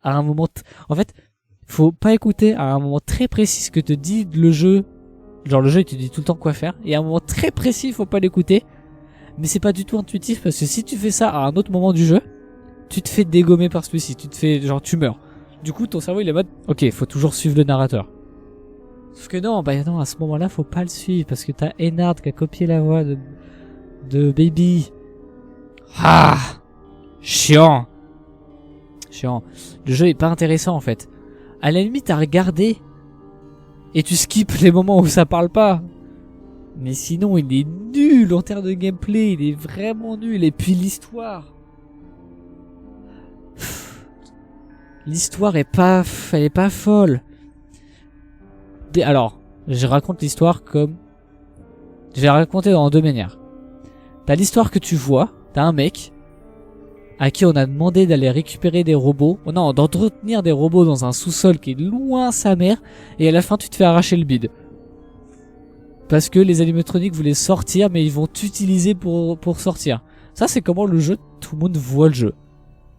à un moment... En fait, faut pas écouter à un moment très précis ce que te dit le jeu. Genre, le jeu, il te dit tout le temps quoi faire. Et à un moment très précis, faut pas l'écouter. Mais c'est pas du tout intuitif parce que si tu fais ça à un autre moment du jeu, tu te fais dégommer par celui-ci. Genre, tu meurs. Du coup, ton cerveau, il est mode... Ok, faut toujours suivre le narrateur. Sauf que non, non, à ce moment-là, faut pas le suivre parce que t'as Ennard qui a copié la voix de Baby. Ah, chiant. Le jeu est pas intéressant en fait. À la limite, à regarder et tu skips les moments où ça parle pas. Mais sinon, il est nul en termes de gameplay. Il est vraiment nul. Et puis l'histoire. L'histoire elle est pas folle. Alors, je raconte l'histoire comme... Je vais la raconter dans deux manières. T'as l'histoire que tu vois. T'as un mec à qui on a demandé d'aller récupérer des robots. Oh non, d'entretenir des robots dans un sous-sol qui est loin sa mère. Et à la fin, tu te fais arracher le bide. Parce que les animatroniques voulaient sortir, mais ils vont t'utiliser pour sortir. Ça, c'est comment le jeu, tout le monde voit le jeu.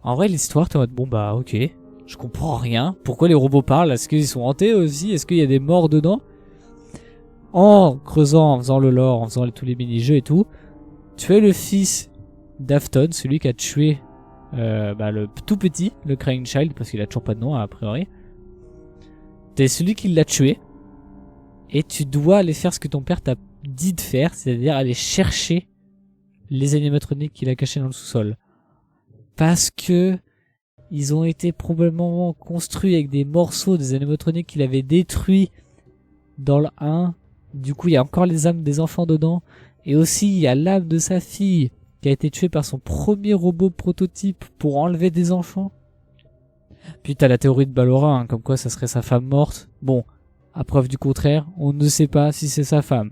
En vrai, l'histoire, t'es en mode, bon bah ok, je comprends rien. Pourquoi les robots parlent? Est-ce qu'ils sont hantés aussi? Est-ce qu'il y a des morts dedans? En creusant, en faisant le lore, en faisant tous les mini-jeux et tout, tu es le fils d'Afton, celui qui a tué le tout petit, le Crying Child, parce qu'il a toujours pas de nom a priori. T'es celui qui l'a tué. Et tu dois aller faire ce que ton père t'a dit de faire, c'est-à-dire aller chercher les animatroniques qu'il a cachés dans le sous-sol. Parce que ils ont été probablement construits avec des morceaux des animatroniques qu'il avait détruits dans le 1. Du coup, il y a encore les âmes des enfants dedans. Et aussi, il y a l'âme de sa fille qui a été tuée par son premier robot prototype pour enlever des enfants. Puis t'as la théorie de Ballora, hein, comme quoi ça serait sa femme morte. Bon, à preuve du contraire, on ne sait pas si c'est sa femme.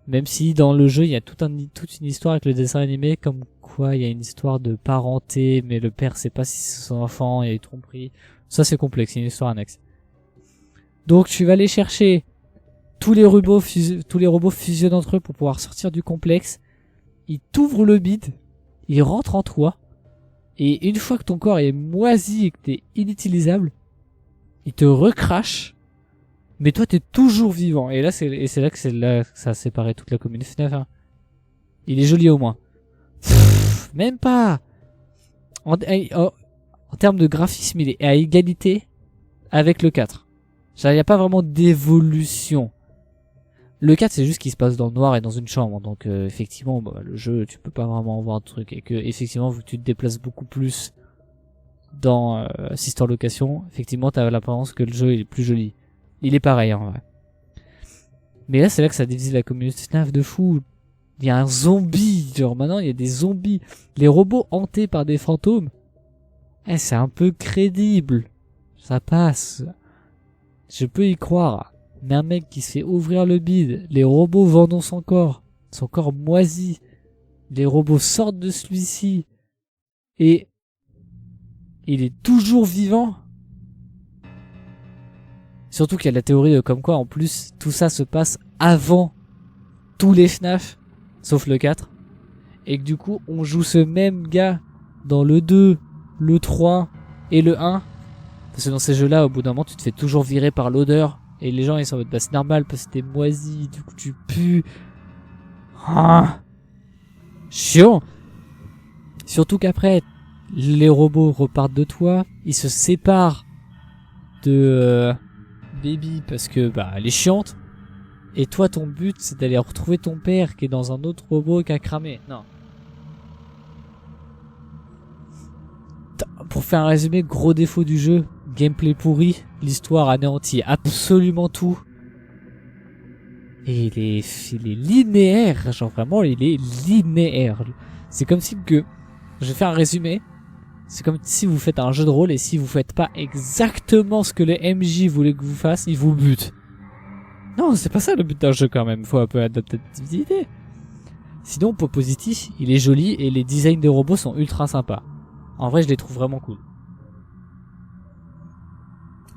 Même si dans le jeu, il y a toute une histoire avec le dessin animé, comme quoi il y a une histoire de parenté, mais le père sait pas si c'est son enfant, il y a eu tromperie. Ça c'est complexe, c'est une histoire annexe. Donc tu vas aller chercher tous les robots fusionnent entre eux pour pouvoir sortir du complexe. Ils t'ouvrent le bide, ils rentrent en toi, et une fois que ton corps est moisi et que t'es inutilisable, ils te recrachent, mais toi t'es toujours vivant. Et là c'est là que ça a séparé toute la commune FNAF. Hein. Il est joli au moins. Même pas. En termes de graphisme, il est à égalité avec le 4. Il n'y a pas vraiment d'évolution. Le 4 c'est juste qu'il se passe dans le noir et dans une chambre, donc effectivement le jeu tu peux pas vraiment voir un truc, et que effectivement vu que tu te déplaces beaucoup plus dans Sister Location, effectivement t'as l'apparence que le jeu est plus joli. Il est pareil en vrai. Mais là, c'est là que ça divise la communauté FNAF de fou. Il y a un zombie, genre maintenant il y a des zombies. Les robots hantés par des fantômes. Eh, c'est un peu crédible. Ça passe. Je peux y croire. Mais un mec qui se fait ouvrir le bide, les robots vendent son corps moisi. Les robots sortent de celui-ci. Et il est toujours vivant. Surtout qu'il y a la théorie de comme quoi en plus tout ça se passe avant tous les FNAF. Sauf le 4. Et que du coup, on joue ce même gars dans le 2, le 3 et le 1. Parce que dans ces jeux-là, au bout d'un moment, tu te fais toujours virer par l'odeur. Et les gens, ils sont en mode, bah c'est normal parce que t'es moisi, du coup tu pues. Ah, chiant. Surtout qu'après, les robots repartent de toi. Ils se séparent de Baby parce que bah elle est chiante. Et toi, ton but, c'est d'aller retrouver ton père qui est dans un autre robot qui a cramé. Non. Pour faire un résumé, gros défaut du jeu, gameplay pourri, l'histoire anéantit absolument tout. Et il est linéaire, genre vraiment, il est linéaire. C'est comme si que, je vais faire un résumé, c'est comme si vous faites un jeu de rôle et si vous faites pas exactement ce que les MJ voulaient que vous fassiez, ils vous butent. Non, c'est pas ça le but d'un jeu quand même, faut un peu d'adaptativité. Sinon, pour positif, il est joli et les designs des robots sont ultra sympas. En vrai, je les trouve vraiment cool.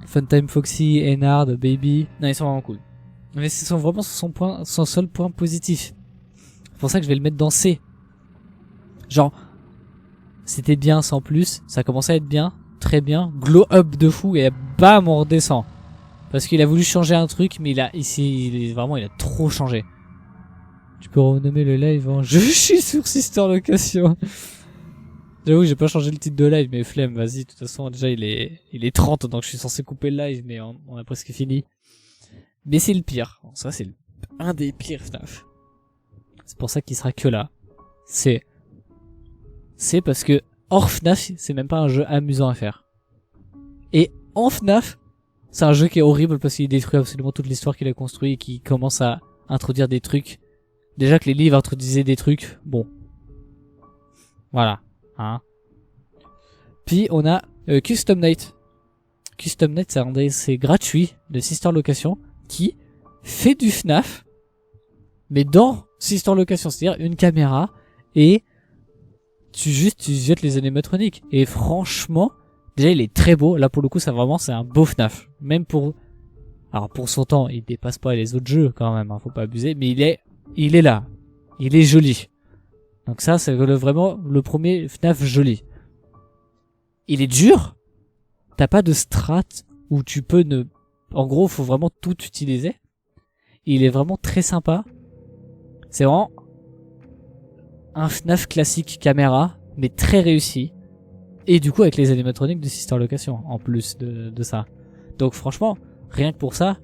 Funtime Foxy, Ennard, Baby, non, ils sont vraiment cool. Mais ce sont vraiment son seul point positif. C'est pour ça que je vais le mettre dans C. Genre, c'était bien sans plus, ça commençait à être bien, très bien, glow up de fou et bam, on redescend. Parce qu'il a voulu changer un truc, mais il a trop changé. Tu peux renommer le live en je suis sur Sister Location. J'avoue, j'ai pas changé le titre de live, mais flemme, vas-y, de toute façon, déjà il est 30, donc je suis censé couper le live, mais on a presque fini. Mais c'est le pire. Bon, ça, c'est un des pires FNAF. C'est pour ça qu'il sera que là. C'est parce que hors FNAF, c'est même pas un jeu amusant à faire. Et en FNAF, c'est un jeu qui est horrible parce qu'il détruit absolument toute l'histoire qu'il a construit et qui commence à introduire des trucs. Déjà que les livres introduisaient des trucs, bon. Voilà. Hein. Puis on a Custom Night. Custom Night, c'est gratuit de Sister Location qui fait du FNAF, mais dans Sister Location, c'est-à-dire une caméra et tu jettes les animatroniques. Et franchement, déjà il est très beau. Là pour le coup, ça vraiment c'est un beau FNAF. Même pour son temps, il dépasse pas les autres jeux quand même. Hein, faut pas abuser, mais il est là, il est joli. Donc ça, c'est vraiment le premier FNAF joli. Il est dur. T'as pas de strat où tu peux ne... En gros, faut vraiment tout utiliser. Il est vraiment très sympa. C'est vraiment un FNAF classique caméra, mais très réussi. Et du coup, avec les animatroniques de Sister Location, en plus de ça. Donc franchement, rien que pour ça,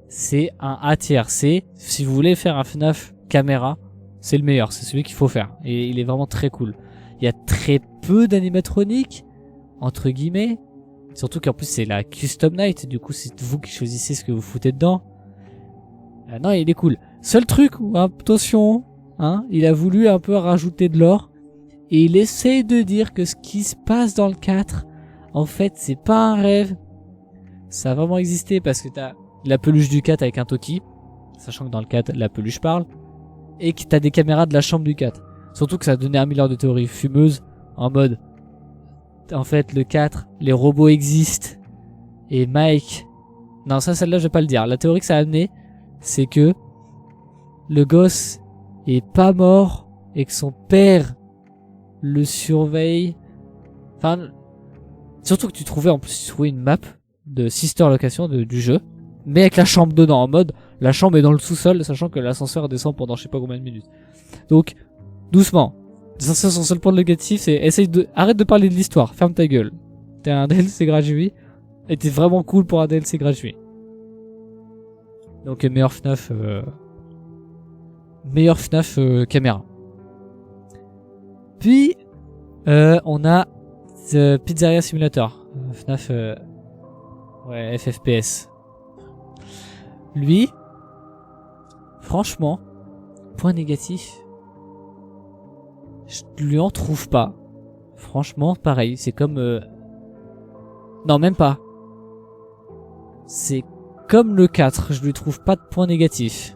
c'est un A tiers. Si vous voulez faire un FNAF caméra, c'est le meilleur, c'est celui qu'il faut faire. Et il est vraiment très cool. Il y a très peu d'animatroniques, entre guillemets. Surtout qu'en plus c'est la Custom Night, du coup c'est vous qui choisissez ce que vous foutez dedans. Non, il est cool. Seul truc, attention, hein, il a voulu un peu rajouter de l'or. Et il essaie de dire que ce qui se passe dans le 4, en fait c'est pas un rêve. Ça a vraiment existé parce que t'as la peluche du 4 avec un Toki. Sachant que dans le 4, la peluche parle. Et que t'as des caméras de la chambre du 4. Surtout que ça a donné 1 milliard de théories fumeuses. En mode, en fait, le 4, les robots existent. Et Mike... Non, ça, celle-là, je vais pas le dire. La théorie que ça a amené, c'est que le gosse est pas mort et que son père le surveille. Enfin, surtout que tu trouvais une map de Sister Location du jeu. Mais avec la chambre dedans, en mode, la chambre est dans le sous-sol, sachant que l'ascenseur descend pendant je sais pas combien de minutes. Donc, doucement. Ça, son seul point négatif, c'est arrête de parler de l'histoire, ferme ta gueule. T'es un DLC gratuit, et t'es vraiment cool pour un DLC gratuit. Donc, meilleur FNAF caméra. Puis, on a Pizzeria Simulator. FNAF, FFPS. Lui, franchement, point négatif, je lui en trouve pas. Franchement, pareil, c'est comme... Non, même pas. C'est comme le 4, je lui trouve pas de point négatif.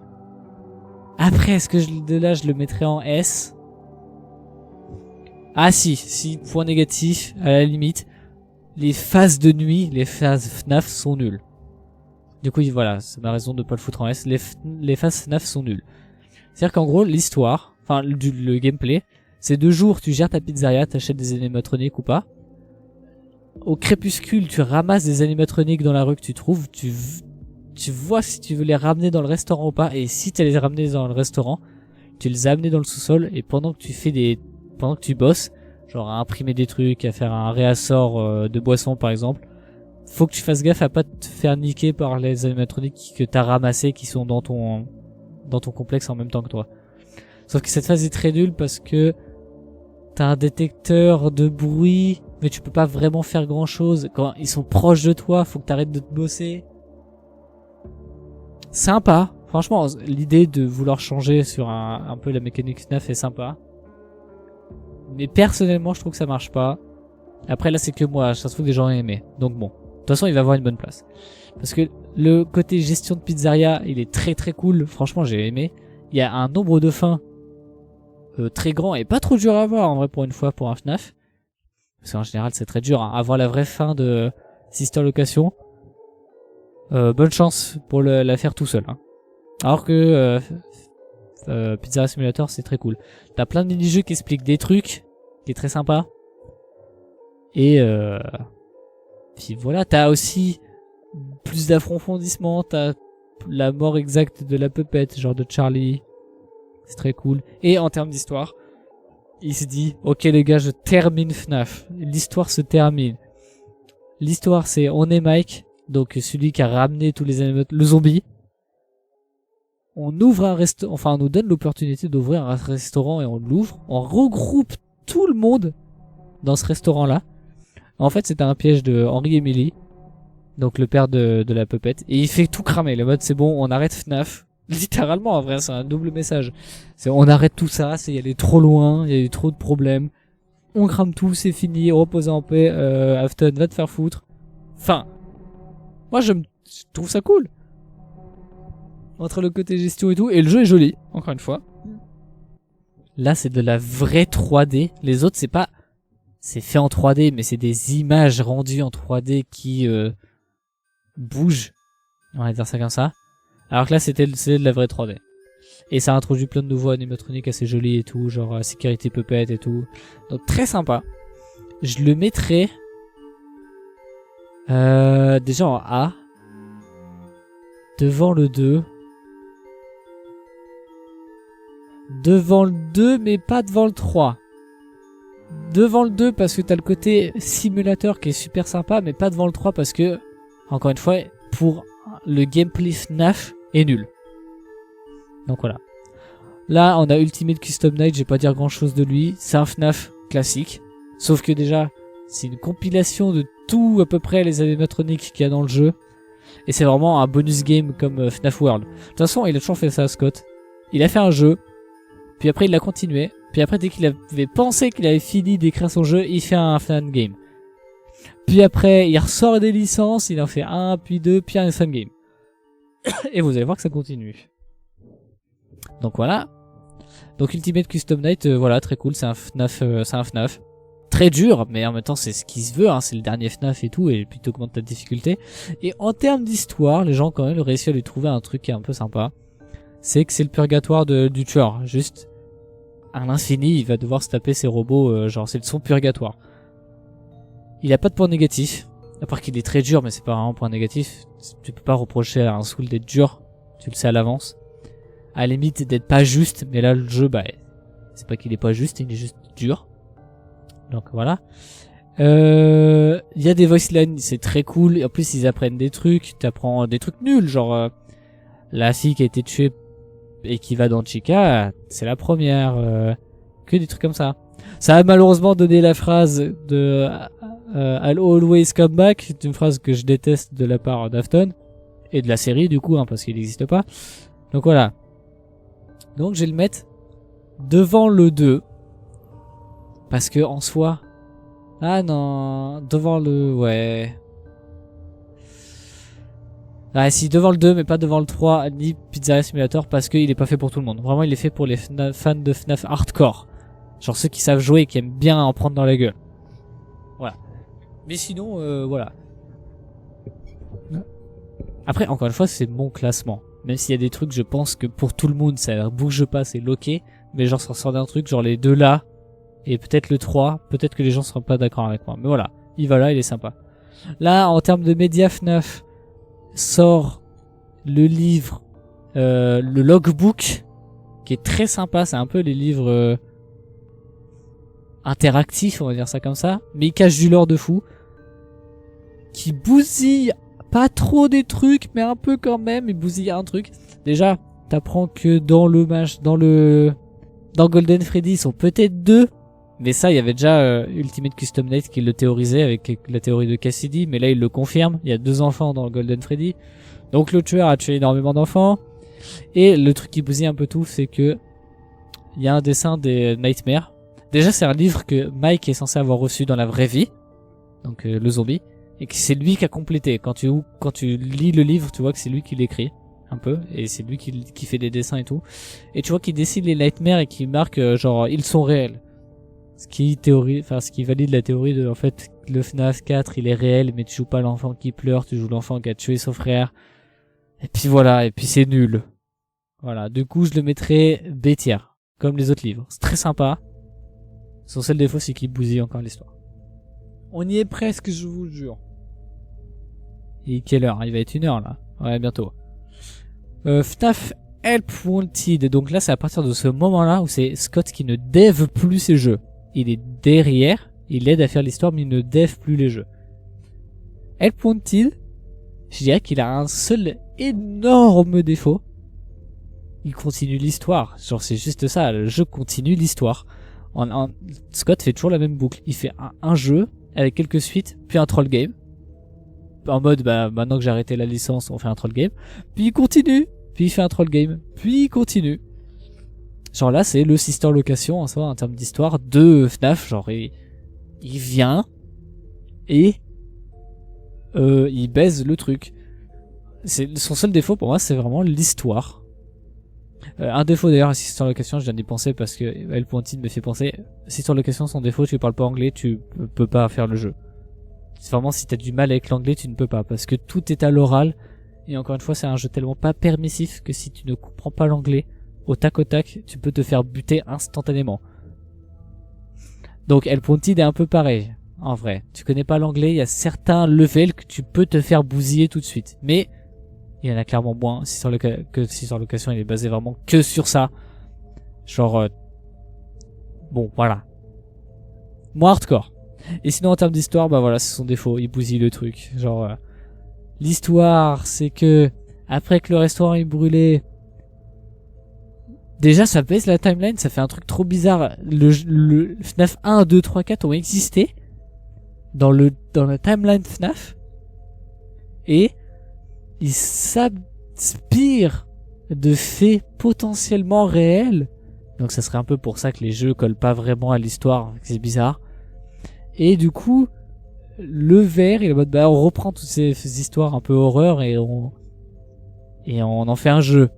Après, est-ce que de là, je le mettrais en S? Ah si, point négatif, à la limite. Les phases de nuit, les phases FNAF sont nulles. Du coup, voilà, c'est ma raison de pas le foutre en S. Les phases FNAF sont nulles. C'est-à-dire qu'en gros, l'histoire, enfin, le gameplay, c'est de jour, tu gères ta pizzeria, t'achètes des animatroniques ou pas. Au crépuscule, tu ramasses des animatroniques dans la rue que tu trouves, tu vois si tu veux les ramener dans le restaurant ou pas, et si tu les ramener dans le restaurant, tu les as amenés dans le sous-sol, et pendant que tu bosses, genre à imprimer des trucs, à faire un réassort de boisson par exemple, faut que tu fasses gaffe à pas te faire niquer par les animatroniques que t'as ramassés qui sont dans ton complexe en même temps que toi. Sauf que cette phase est très nulle parce que t'as un détecteur de bruit, mais tu peux pas vraiment faire grand chose. Quand ils sont proches de toi, faut que t'arrêtes de te bosser. Sympa. Franchement, l'idée de vouloir changer sur un peu la mécanique FNAF est sympa. Mais personnellement, je trouve que ça marche pas. Après, là, c'est que moi. Ça se trouve que des gens ont aimé. Donc bon. De toute façon, il va avoir une bonne place. Parce que le côté gestion de pizzeria, il est très très cool. Franchement, j'ai aimé. Il y a un nombre de fins très grand et pas trop dur à avoir en vrai pour une fois pour un FNAF. Parce qu'en général, c'est très dur. Hein. Avoir la vraie fin de Sister Location. Bonne chance pour la faire tout seul. Hein. Alors que Pizzeria Simulator, c'est très cool. T'as plein de mini-jeux qui expliquent des trucs, qui est très sympa. Et puis voilà, t'as aussi plus d'approfondissement, t'as la mort exacte de la puppette, genre de Charlie. C'est très cool. Et en termes d'histoire, il se dit, ok les gars, je termine FNAF. L'histoire se termine. L'histoire, c'est on est Mike, donc celui qui a ramené tous les animaux, le zombie. On ouvre un restaurant, enfin on nous donne l'opportunité d'ouvrir un restaurant et on l'ouvre. On regroupe tout le monde dans ce restaurant-là. En fait, c'était un piège de Henri Emily, donc le père de la puppette. Et il fait tout cramer. Le mode, c'est bon, on arrête FNAF. Littéralement, en vrai, c'est un double message. C'est on arrête tout ça, c'est y aller trop loin, il y a eu trop de problèmes. On crame tout, c'est fini, reposez en paix, Afton, va te faire foutre. Enfin, moi je trouve ça cool. Entre le côté gestion et tout, et le jeu est joli, encore une fois. Là, c'est de la vraie 3D. Les autres, c'est pas... C'est fait en 3D, mais c'est des images rendues en 3D qui bougent. On va dire ça comme ça. Alors que là, c'est de la vraie 3D. Et ça introduit plein de nouveaux animatroniques assez jolis et tout, genre sécurité puppet et tout. Donc très sympa. Je le mettrai déjà en A. Devant le 2. Devant le 2, mais pas devant le 3. Devant le 2 parce que t'as le côté simulateur qui est super sympa, mais pas devant le 3 parce que, encore une fois, pour le gameplay FNAF est nul. Donc voilà. Là, on a Ultimate Custom Night, je vais pas dire grand chose de lui. C'est un FNAF classique. Sauf que déjà, c'est une compilation de tout à peu près les animatroniques qu'il y a dans le jeu. Et c'est vraiment un bonus game comme FNAF World. De toute façon, il a toujours fait ça, Scott. Il a fait un jeu, puis après il l'a continué. Puis après, dès qu'il avait pensé qu'il avait fini d'écrire son jeu, il fait un fan game. Puis après, il ressort des licences, il en fait un, puis deux, puis un fan game. Et vous allez voir que ça continue. Donc voilà. Donc Ultimate Custom Night, voilà, très cool, c'est un FNAF. Très dur, mais en même temps c'est ce qui se veut, hein, c'est le dernier FNAF et tout, et puis t'augmentes ta difficulté. Et en termes d'histoire, les gens quand même réussissent à lui trouver un truc qui est un peu sympa. C'est que c'est le purgatoire du tueur, juste à l'infini, il va devoir se taper ses robots, genre c'est son purgatoire. Il a pas de point négatif, à part qu'il est très dur, mais c'est pas vraiment un point négatif. Tu peux pas reprocher à un Soul d'être dur, tu le sais à l'avance. À la limite d'être pas juste, mais là le jeu, bah, c'est pas qu'il est pas juste, il est juste dur. Donc voilà. Il y a des voice lines, c'est très cool. Et en plus ils apprennent des trucs, t'apprends des trucs nuls, genre la fille qui a été tuée et qui va dans Chica, c'est la première. Que des trucs comme ça. Ça a malheureusement donné la phrase de I'll always come back, c'est une phrase que je déteste de la part d'Afton et de la série du coup, hein, parce qu'il n'existe pas. Donc voilà. Donc je vais le mettre devant le 2. Parce que en soi... Ah non, devant le... Ouais... Ah si, devant le 2 mais pas devant le 3 ni Pizzeria Simulator parce qu'il est pas fait pour tout le monde. Vraiment il est fait pour les fans de FNAF hardcore. Genre ceux qui savent jouer et qui aiment bien en prendre dans la gueule. Voilà. Mais sinon, voilà. Après, encore une fois, c'est mon classement. Même s'il y a des trucs, je pense que pour tout le monde, ça bouge pas, c'est loqué. Mais genre, ça sort d'un truc, genre les deux là, et peut-être le 3, peut-être que les gens seront pas d'accord avec moi. Mais voilà, il va là, il est sympa. Là, en termes de média FNAF, sort le livre, le logbook, qui est très sympa. C'est un peu les livres interactifs, on va dire ça comme ça. Mais il cache du lore de fou. Qui bousille pas trop des trucs, mais un peu quand même. Il bousille un truc. Déjà, t'apprends que dans Golden Freddy, ils sont peut-être deux. Mais ça, il y avait déjà Ultimate Custom Night qui le théorisait avec la théorie de Cassidy. Mais là, il le confirme. Il y a 2 enfants dans le Golden Freddy. Donc le tueur a tué énormément d'enfants. Et le truc qui bousille un peu tout, c'est que il y a un dessin des Nightmares. Déjà, c'est un livre que Mike est censé avoir reçu dans la vraie vie. Donc le zombie. Et que c'est lui qui a complété. Quand tu lis le livre, tu vois que c'est lui qui l'écrit. Un peu. Et c'est lui qui fait des dessins et tout. Et tu vois qu'il dessine les Nightmares et qui marque genre, ils sont réels. Ce qui valide la théorie de, en fait, le FNAF 4, il est réel, mais tu joues pas l'enfant qui pleure, tu joues l'enfant qui a tué son frère. Et puis voilà, et puis c'est nul. Voilà, du coup, je le mettrai B tiers, comme les autres livres. C'est très sympa. Son seul défaut, c'est qu'il bousille encore l'histoire. On y est presque, je vous jure. Et quelle heure? Il va être 1h, là. Ouais, bientôt. FNAF Help Wanted. Donc là, c'est à partir de ce moment-là où c'est Scott qui ne dev plus ses jeux. Il est derrière, il aide à faire l'histoire, mais il ne dev plus les jeux. Help Wanted, je dirais qu'il a un seul énorme défaut. Il continue l'histoire. Genre, c'est juste ça, le jeu continue l'histoire. Scott fait toujours la même boucle. Il fait un jeu avec quelques suites, puis un troll game. En mode, bah, maintenant que j'ai arrêté la licence, on fait un troll game. Puis il continue, puis il fait un troll game, puis il continue. Genre là, c'est le sister location, en termes d'histoire, de FNAF. Genre, il vient et il baise le truc. Son seul défaut pour moi, c'est vraiment l'histoire. Un défaut d'ailleurs à sister location, je viens d'y penser parce que Help Wanted me fait penser. Sister location, son défaut, tu parles pas anglais, tu peux pas faire le jeu. C'est vraiment, si t'as du mal avec l'anglais, tu ne peux pas parce que tout est à l'oral. Et encore une fois, c'est un jeu tellement pas permissif que si tu ne comprends pas l'anglais, au tac, tu peux te faire buter instantanément. Donc Help Wanted est un peu pareil, en vrai. Tu connais pas l'anglais, il y a certains levels que tu peux te faire bousiller tout de suite. Mais il y en a clairement moins. Si sur location, il est basé vraiment que sur ça. Genre, bon, voilà. Moins hardcore. Et sinon, en termes d'histoire, bah voilà, c'est son défaut. Il bousille le truc. Genre, l'histoire, c'est que après que le restaurant est brûlé, déjà, ça baisse la timeline, ça fait un truc trop bizarre. Le FNAF 1, 2, 3, 4 ont existé dans la timeline FNAF. Et ils s'inspirent de faits potentiellement réels. Donc ça serait un peu pour ça que les jeux collent pas vraiment à l'histoire, c'est bizarre. Et du coup, le vert, il est en mode, bah on reprend toutes ces histoires un peu horreur et on en fait un jeu.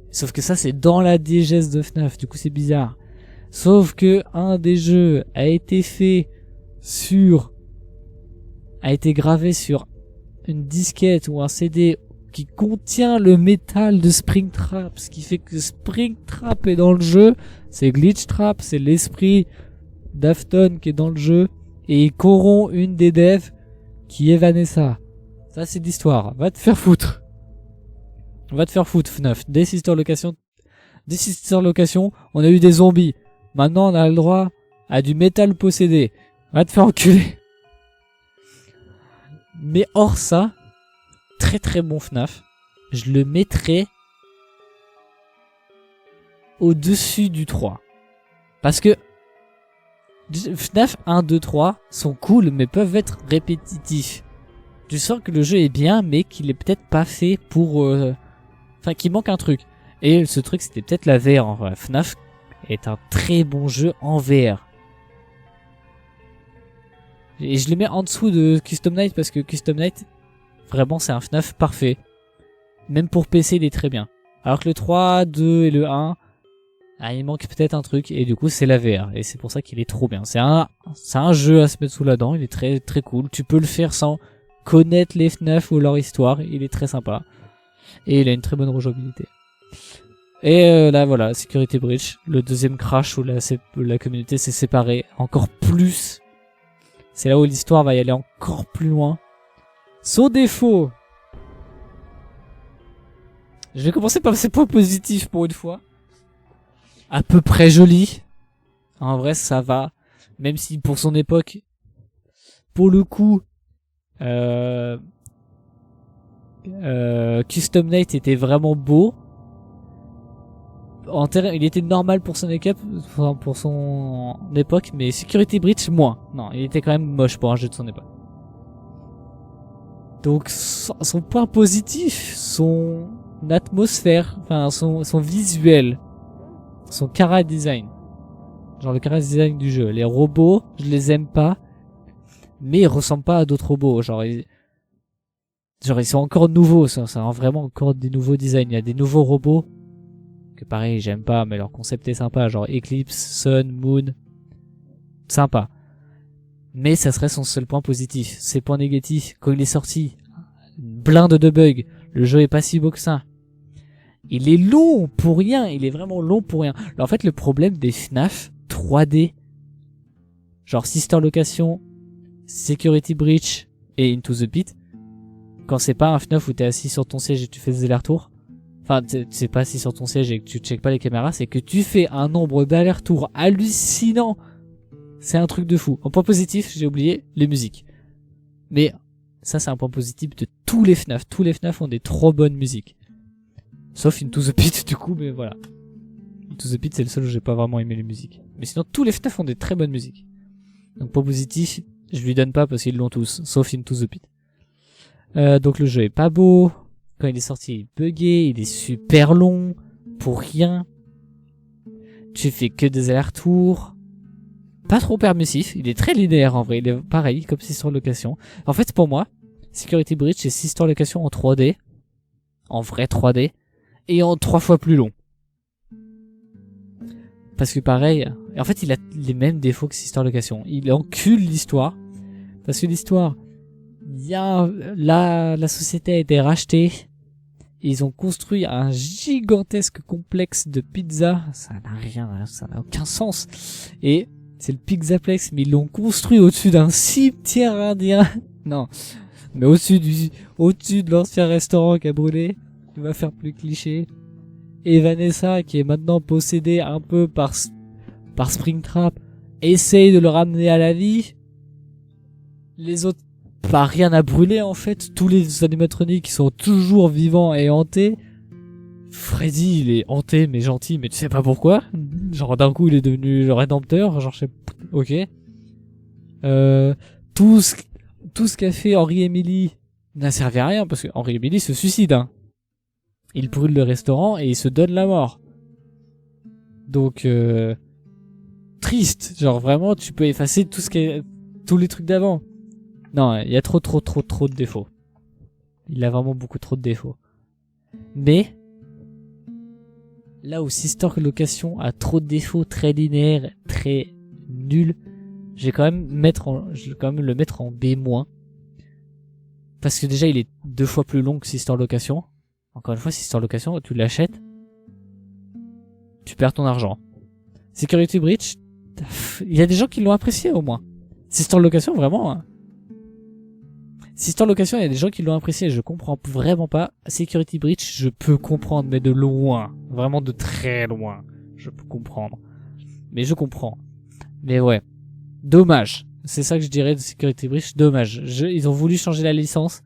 Sauf que ça, c'est dans la digeste de FNAF, du coup c'est bizarre. Sauf que un des jeux a été gravé sur une disquette ou un CD qui contient le métal de Springtrap, ce qui fait que Springtrap est dans le jeu. C'est Glitchtrap, c'est l'esprit d'Afton qui est dans le jeu, et il corrompt une des devs qui est Vanessa. Ça c'est l'histoire. Va te faire foutre. Va te faire foutre, FNAF. Des sister location, on a eu des zombies. Maintenant on a le droit à du métal possédé. Va te faire enculer. Mais hors ça, très très bon FNAF. Je le mettrais au-dessus du 3. Parce que FNAF 1, 2, 3 sont cool, mais peuvent être répétitifs. Tu sens que le jeu est bien, mais qu'il est peut-être pas fait pour... Enfin, qu'il manque un truc. Et ce truc, c'était peut-être la VR en vrai. FNAF est un très bon jeu en VR. Et je le mets en dessous de Custom Night parce que Custom Night, vraiment, c'est un FNAF parfait. Même pour PC, il est très bien. Alors que le 3, 2 et le 1, ah, il manque peut-être un truc. Et du coup, c'est la VR. Et c'est pour ça qu'il est trop bien. C'est un jeu à se mettre sous la dent. Il est très, très cool. Tu peux le faire sans connaître les FNAF ou leur histoire. Il est très sympa. Et il a une très bonne rejouabilité. Et là, voilà, Security Breach. Le deuxième crash où la communauté s'est séparée encore plus. C'est là où l'histoire va y aller encore plus loin. Son défaut. Je vais commencer par ses points positifs pour une fois. À peu près joli. En vrai, ça va. Même si pour son époque, pour le coup, Custom Night était vraiment beau. Il était normal pour son pour son époque, mais Security Breach moins. Non, il était quand même moche pour un jeu de son époque. Donc son point positif, son atmosphère, enfin son visuel, son chara design. Genre le chara design du jeu. Les robots, je les aime pas, mais ils ressemblent pas à d'autres robots. Genre ils sont encore nouveaux, ça vraiment encore des nouveaux designs. Il y a des nouveaux robots que pareil j'aime pas, mais leur concept est sympa, genre Eclipse, Sun, Moon, sympa. Mais ça serait son seul point positif. Ses points négatifs, quand il est sorti, une blinde de bugs, le jeu est pas si beau que ça. Il est long pour rien, il est vraiment long pour rien. Alors, en fait, le problème des FNAF 3D, genre Sister Location, Security Breach et Into the Pit, quand c'est pas un FNAF où t'es assis sur ton siège et tu fais des allers-retours, enfin, c'est pas assis sur ton siège et que tu checkes pas les caméras, c'est que tu fais un nombre d'allers-retours hallucinant. C'est un truc de fou. En point positif, j'ai oublié les musiques. Mais ça, c'est un point positif de tous les FNAF. Tous les FNAF ont des trop bonnes musiques. Sauf Into the Pit, du coup, mais voilà. Into the Pit, c'est le seul où j'ai pas vraiment aimé les musiques. Mais sinon, tous les FNAF ont des très bonnes musiques. Donc, point positif, je lui donne pas parce qu'ils l'ont tous, sauf Into the Pit. Donc, le jeu est pas beau. Quand il est sorti, il est buggé. Il est super long. Pour rien. Tu fais que des allers-retours. Pas trop permissif. Il est très linéaire en vrai. Il est pareil, comme Sister Location. En fait, pour moi, Security Breach et Sister Location en 3D. En vrai 3D. Et en 3 fois plus long. Parce que pareil, en fait il a les mêmes défauts que Sister Location. Il encule l'histoire. Parce que l'histoire, la société a été rachetée. Ils ont construit un gigantesque complexe de pizza. Ça n'a aucun sens. Et c'est le Pizzaplex, mais ils l'ont construit au-dessus d'un cimetière indien. Non, mais au-dessus de l'ancien restaurant qui a brûlé. Il va faire plus cliché. Et Vanessa, qui est maintenant possédée un peu par Springtrap, essaye de le ramener à la vie. Les autres, pas rien à brûler en fait. Tous les animatroniques sont toujours vivants et hantés. Freddy, il est hanté mais gentil, mais tu sais pas pourquoi. Genre d'un coup, il est devenu le rédempteur. Genre, je sais, ok. Tout ce qu'a fait Henry Emily n'a servi à rien parce que Henry Emily se suicide. Hein. Il brûle le restaurant et il se donne la mort. Donc triste, genre vraiment tu peux effacer tous les trucs d'avant. Non, il y a trop de défauts. Il a vraiment beaucoup trop de défauts. Mais là où Sister Location a trop de défauts, très linéaires, très nuls, je vais quand même le mettre en B-. Parce que déjà il est 2 fois plus long que Sister Location. Encore une fois, Sister Location, tu l'achètes, tu perds ton argent. Security Breach, il y a des gens qui l'ont apprécié au moins. Sister Location, vraiment. Hein. Sister Location, il y a des gens qui l'ont apprécié, je comprends vraiment pas. Security Breach, je peux comprendre, mais de loin. Vraiment de très loin. Je peux comprendre. Mais je comprends. Mais ouais. Dommage. C'est ça que je dirais de Security Breach, dommage. Ils ont voulu changer la licence.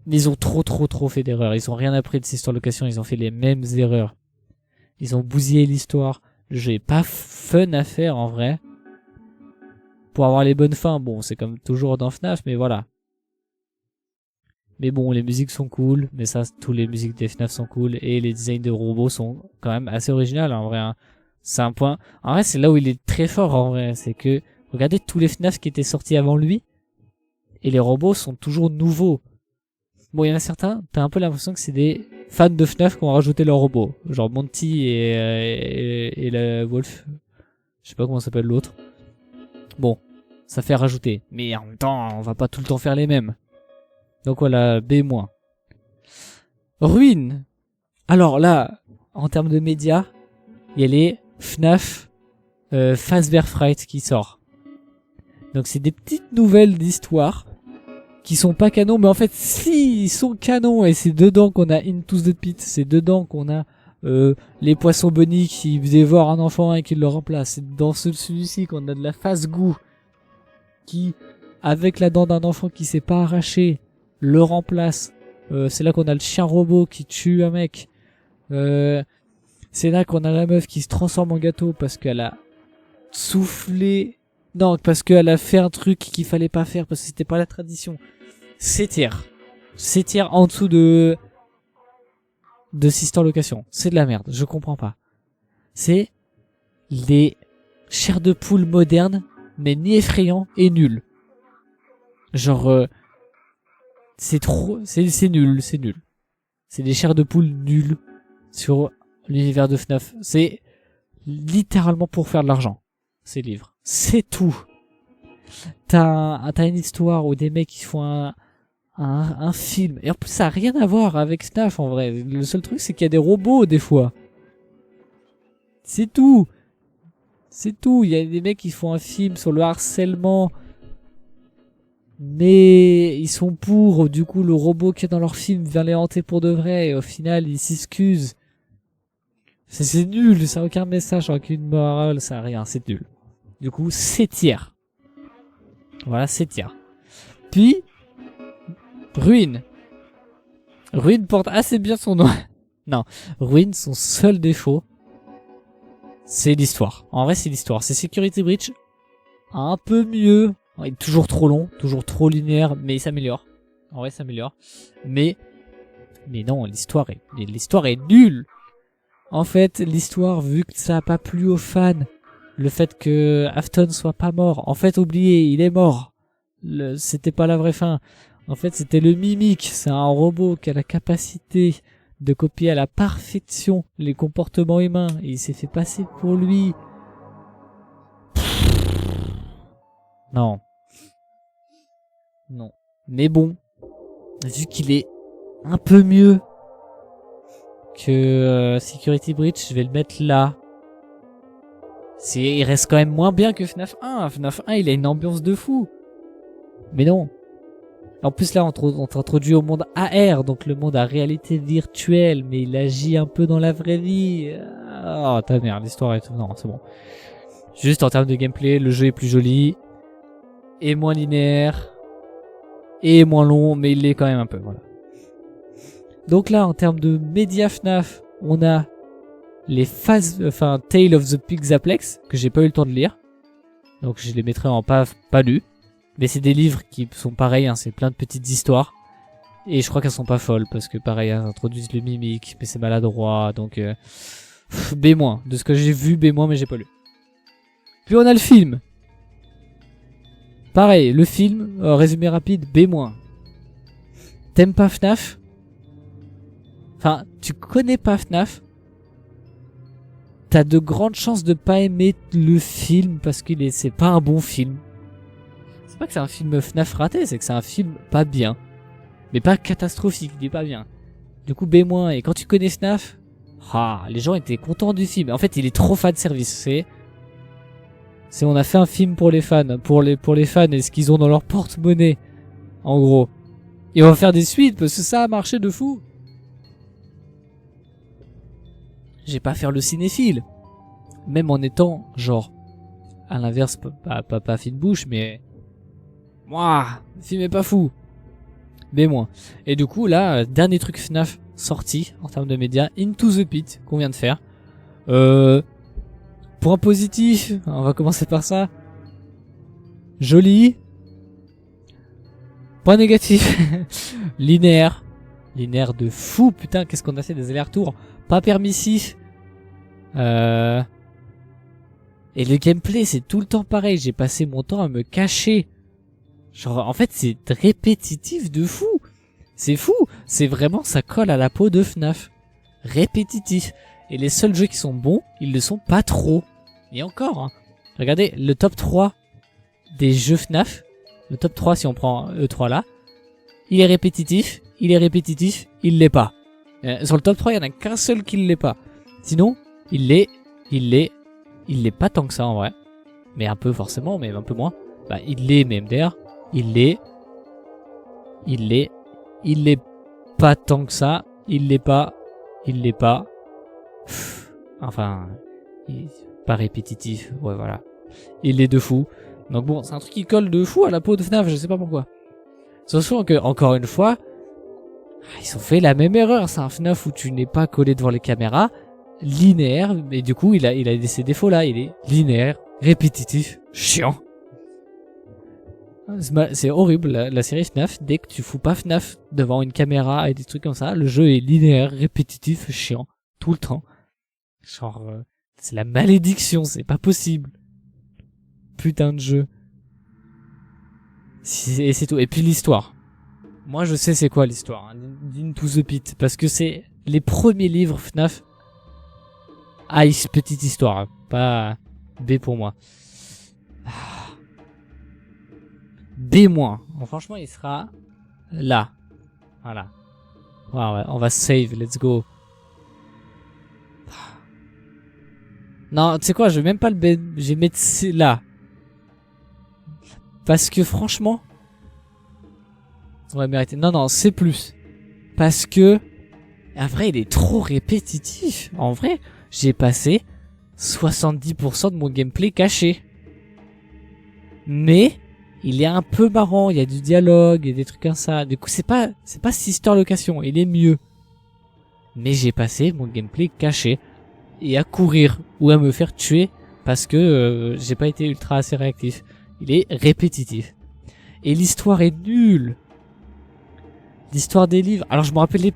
Mais ils ont trop fait d'erreurs. Ils ont rien appris de Sister Location. Ils ont fait les mêmes erreurs. Ils ont bousillé l'histoire. Le jeu est pas fun à faire en vrai. Pour avoir les bonnes fins, bon, c'est comme toujours dans FNAF, mais voilà. Mais bon, les musiques sont cool, mais ça, toutes les musiques des FNAF sont cool, et les designs de robots sont quand même assez originaux, en vrai, hein. C'est un point, en vrai, c'est là où il est très fort, en vrai, c'est que, regardez tous les FNAF qui étaient sortis avant lui, et les robots sont toujours nouveaux. Bon, il y en a certains, t'as un peu l'impression que c'est des fans de FNAF qui ont rajouté leurs robots, genre Monty et la Wolf, je sais pas comment s'appelle l'autre. Bon, ça fait rajouter, mais en même temps, on va pas tout le temps faire les mêmes. Donc voilà, B-. Ruine. Alors là, en termes de médias, il y a les FNAF Fazbear Fright qui sort. Donc c'est des petites nouvelles d'histoire qui sont pas canons, mais en fait si, ils sont canons, et c'est dedans qu'on a Into the Pit, c'est dedans qu'on a les poissons bunny qui dévorent un enfant et qui le remplacent. C'est dans celui-ci qu'on a de la face goût qui, avec la dent d'un enfant qui s'est pas arraché, le remplace. C'est là qu'on a le chien robot qui tue un mec. C'est là qu'on a la meuf qui se transforme en gâteau parce qu'elle a soufflé. Non, parce qu'elle a fait un truc qu'il fallait pas faire parce que c'était pas la tradition. C'est tiers. C'est tiers en dessous de Sister Location. C'est de la merde, je comprends pas. C'est les chairs de poule modernes, mais ni effrayants et nuls. Genre, c'est trop, c'est nul, c'est nul. C'est des chairs de poule nulles sur l'univers de FNAF. C'est littéralement pour faire de l'argent, ces livres. C'est tout. T'as une histoire où des mecs qui font un film. Et en plus, ça a rien à voir avec FNAF en vrai. Le seul truc, c'est qu'il y a des robots des fois. C'est tout. C'est tout. Il y a des mecs qui font un film sur le harcèlement. Mais ils sont pour, du coup, le robot qui est dans leur film vient les hanter pour de vrai. Et au final, ils s'excusent. C'est nul. Ça n'a aucun message, aucune morale, ça n'a rien. C'est nul. Du coup, c'est tiers. Voilà, c'est tiers. Puis, Ruine. Ruine porte assez bien son nom. Non, Ruine, son seul défaut, c'est l'histoire. En vrai, c'est l'histoire. C'est Security Breach un peu mieux. Il est toujours trop long, toujours trop linéaire, mais il s'améliore. En vrai, il s'améliore. Mais non, l'histoire est nulle. En fait, l'histoire, vu que ça a pas plu aux fans, le fait que Afton soit pas mort, en fait, oubliez, il est mort. C'était pas la vraie fin. En fait, c'était le Mimic. C'est un robot qui a la capacité de copier à la perfection les comportements humains. Et il s'est fait passer pour lui. Non. Non. Mais bon, vu qu'il est un peu mieux que Security Breach, je vais le mettre là. Il reste quand même moins bien que FNAF 1. FNAF 1, il a une ambiance de fou. Mais non. En plus là, on t'introduit au monde AR, donc le monde à réalité virtuelle, mais il agit un peu dans la vraie vie. Oh ta merde, l'histoire est... Non, c'est bon. Juste en termes de gameplay, le jeu est plus joli, et moins linéaire, et moins long, mais il l'est quand même un peu, voilà. Donc là, en termes de média FNAF, on a les phases... Enfin, Tale of the Pixaplex, que j'ai pas eu le temps de lire. Donc je les mettrai en pas lu. Mais c'est des livres qui sont pareils, hein, c'est plein de petites histoires. Et je crois qu'elles sont pas folles, parce que pareil, elles introduisent le mimique, mais c'est maladroit, donc... B-. De ce que j'ai vu, B-, mais j'ai pas lu. Puis on a le film. Pareil, le film, résumé rapide, B-. T'aimes pas FNAF? Enfin, tu connais pas FNAF? T'as de grandes chances de pas aimer le film, parce que c'est pas un bon film. C'est pas que c'est un film FNAF raté, c'est que c'est un film pas bien. Mais pas catastrophique, il est pas bien. Du coup, B-. Et quand tu connais FNAF, les gens étaient contents du film. En fait, il est trop fan service. C'est on a fait un film pour les fans. Pour les fans et ce qu'ils ont dans leur porte-monnaie. En gros. Et on va faire des suites parce que ça a marché de fou. J'ai pas à faire le cinéphile. Même en étant, genre, à l'inverse, pas fine bouche, mais... Mouah, le film est pas fou. B-. Et du coup, là, dernier truc FNAF sorti en termes de médias, Into the Pit, qu'on vient de faire. Point positif, on va commencer par ça. Joli. Point négatif. Linéaire. Linéaire de fou. Putain, qu'est-ce qu'on a fait des allers-retours. Pas permissif. Et le gameplay, c'est tout le temps pareil. J'ai passé mon temps à me cacher. Genre, en fait, c'est répétitif de fou. C'est fou. C'est vraiment, ça colle à la peau de FNAF. Répétitif. Et les seuls jeux qui sont bons, ils le sont pas trop. Et encore, hein. Regardez, le top 3 des jeux FNAF. Le top 3, si on prend E3 là. Il est répétitif, il l'est pas. Sur le top 3, il y en a qu'un seul qui l'est pas. Sinon, il l'est pas tant que ça en vrai. Mais un peu forcément, mais un peu moins. Bah, il l'est même d'ailleurs. Il l'est pas tant que ça. Il l'est pas. Enfin, pas répétitif. Ouais, voilà. Il l'est de fou. Donc bon, c'est un truc qui colle de fou à la peau de FNAF, je sais pas pourquoi. Sachant que, encore une fois, ils ont fait la même erreur. C'est un FNAF où tu n'es pas collé devant les caméras, linéaire, mais du coup, il a ces défauts-là. Il est linéaire, répétitif, chiant. C'est horrible, la série FNAF. Dès que tu fous pas FNAF devant une caméra et des trucs comme ça, le jeu est linéaire, répétitif, chiant, tout le temps. Genre, c'est la malédiction, c'est pas possible. Putain de jeu. Et c'est tout. Et puis l'histoire. Moi je sais c'est quoi l'histoire. Hein. Into the Pit. Parce que c'est les premiers livres FNAF. Ice, petite histoire. Hein. Pas B pour moi. B-. Bon, franchement il sera là. Voilà. Ouais, on va save. Let's go. Non, tu sais quoi, je vais même pas le B. Je vais mettre C là. Parce que franchement, on va mériter. Non, c'est plus. Parce que, en vrai, il est trop répétitif. En vrai, j'ai passé 70% de mon gameplay caché. Mais, il est un peu marrant. Il y a du dialogue et des trucs comme ça. Du coup, c'est pas Sister Location. Il est mieux. Mais j'ai passé mon gameplay caché. Et à courir. Ou à me faire tuer. Parce que j'ai pas été ultra assez réactif. Il est répétitif. Et l'histoire est nulle. L'histoire des livres. Alors je me rappelle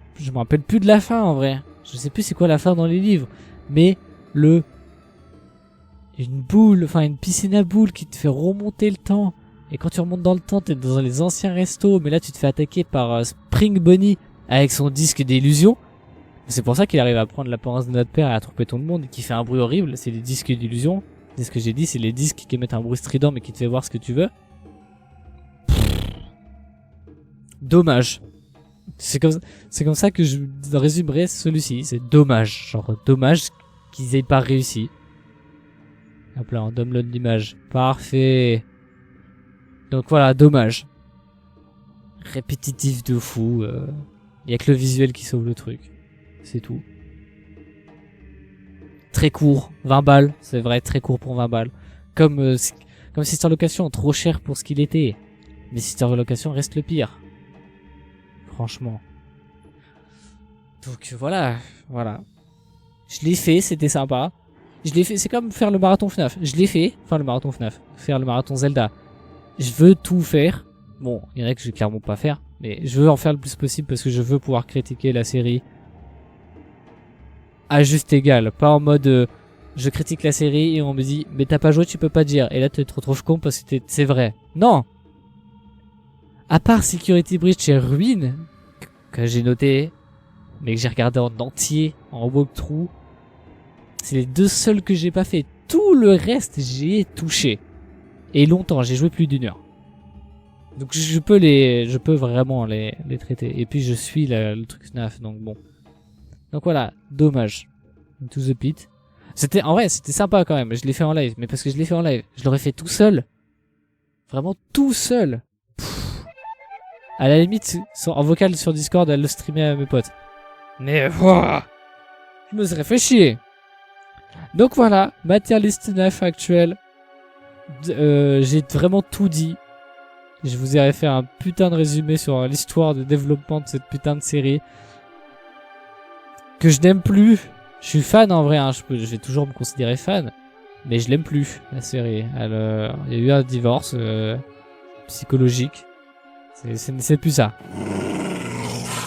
plus de la fin en vrai. Je sais plus c'est quoi la fin dans les livres. Mais une piscine à boules qui te fait remonter le temps. Et quand tu remontes dans le temps, t'es dans les anciens restos. Mais là tu te fais attaquer par Spring Bonnie avec son disque d'illusion. C'est pour ça qu'il arrive à prendre l'apparence de notre père et à tromper tout le monde. Et qui fait un bruit horrible. C'est les disques d'illusion. C'est ce que j'ai dit, c'est les disques qui émettent un bruit strident mais qui te fait voir ce que tu veux. Dommage. C'est comme ça que je résumerai celui-ci. C'est dommage. Genre dommage qu'ils aient pas réussi. Hop là, on download l'image. Parfait. Donc voilà, dommage. Répétitif de fou. Y a que le visuel qui sauve le truc. C'est tout. Très court, 20 balles, c'est vrai, très court pour 20 balles. Comme Sister Location, trop cher pour ce qu'il était. Mais Sister Location reste le pire. Franchement. Donc voilà. Je l'ai fait, c'était sympa. Je l'ai fait, c'est comme faire le marathon FNAF. Je l'ai fait, enfin le marathon FNAF, faire le marathon Zelda. Je veux tout faire. Bon, il y en a que je vais clairement pas faire, mais je veux en faire le plus possible parce que je veux pouvoir critiquer la série à juste égal, pas en mode je critique la série et on me dit mais t'as pas joué, tu peux pas dire, et là tu te retrouves con parce que c'est vrai. Non. À part Security Breach et Ruin que j'ai noté mais que j'ai regardé en entier en walkthrough, c'est les deux seuls que j'ai pas fait. Tout le reste j'y ai touché et longtemps, j'ai joué plus d'1 heure. Donc je peux vraiment les traiter. Et puis je suis le truc FNAF, donc bon. Donc voilà, dommage. Into the Pit. En vrai, c'était sympa quand même. Je l'ai fait en live, mais parce que je l'ai fait en live, je l'aurais fait tout seul. Vraiment tout seul. Pff. À la limite, en vocal sur Discord, à le streamer à mes potes. Mais je me serais fait chier. Donc voilà, ma tier list FNAF actuelle. J'ai vraiment tout dit. Je vous ai fait un putain de résumé sur l'histoire de développement de cette putain de série. Que je n'aime plus. Je suis fan en vrai, hein. Je vais toujours me considérer fan. Mais je l'aime plus, la série. Il y a eu un divorce psychologique. C'est plus ça.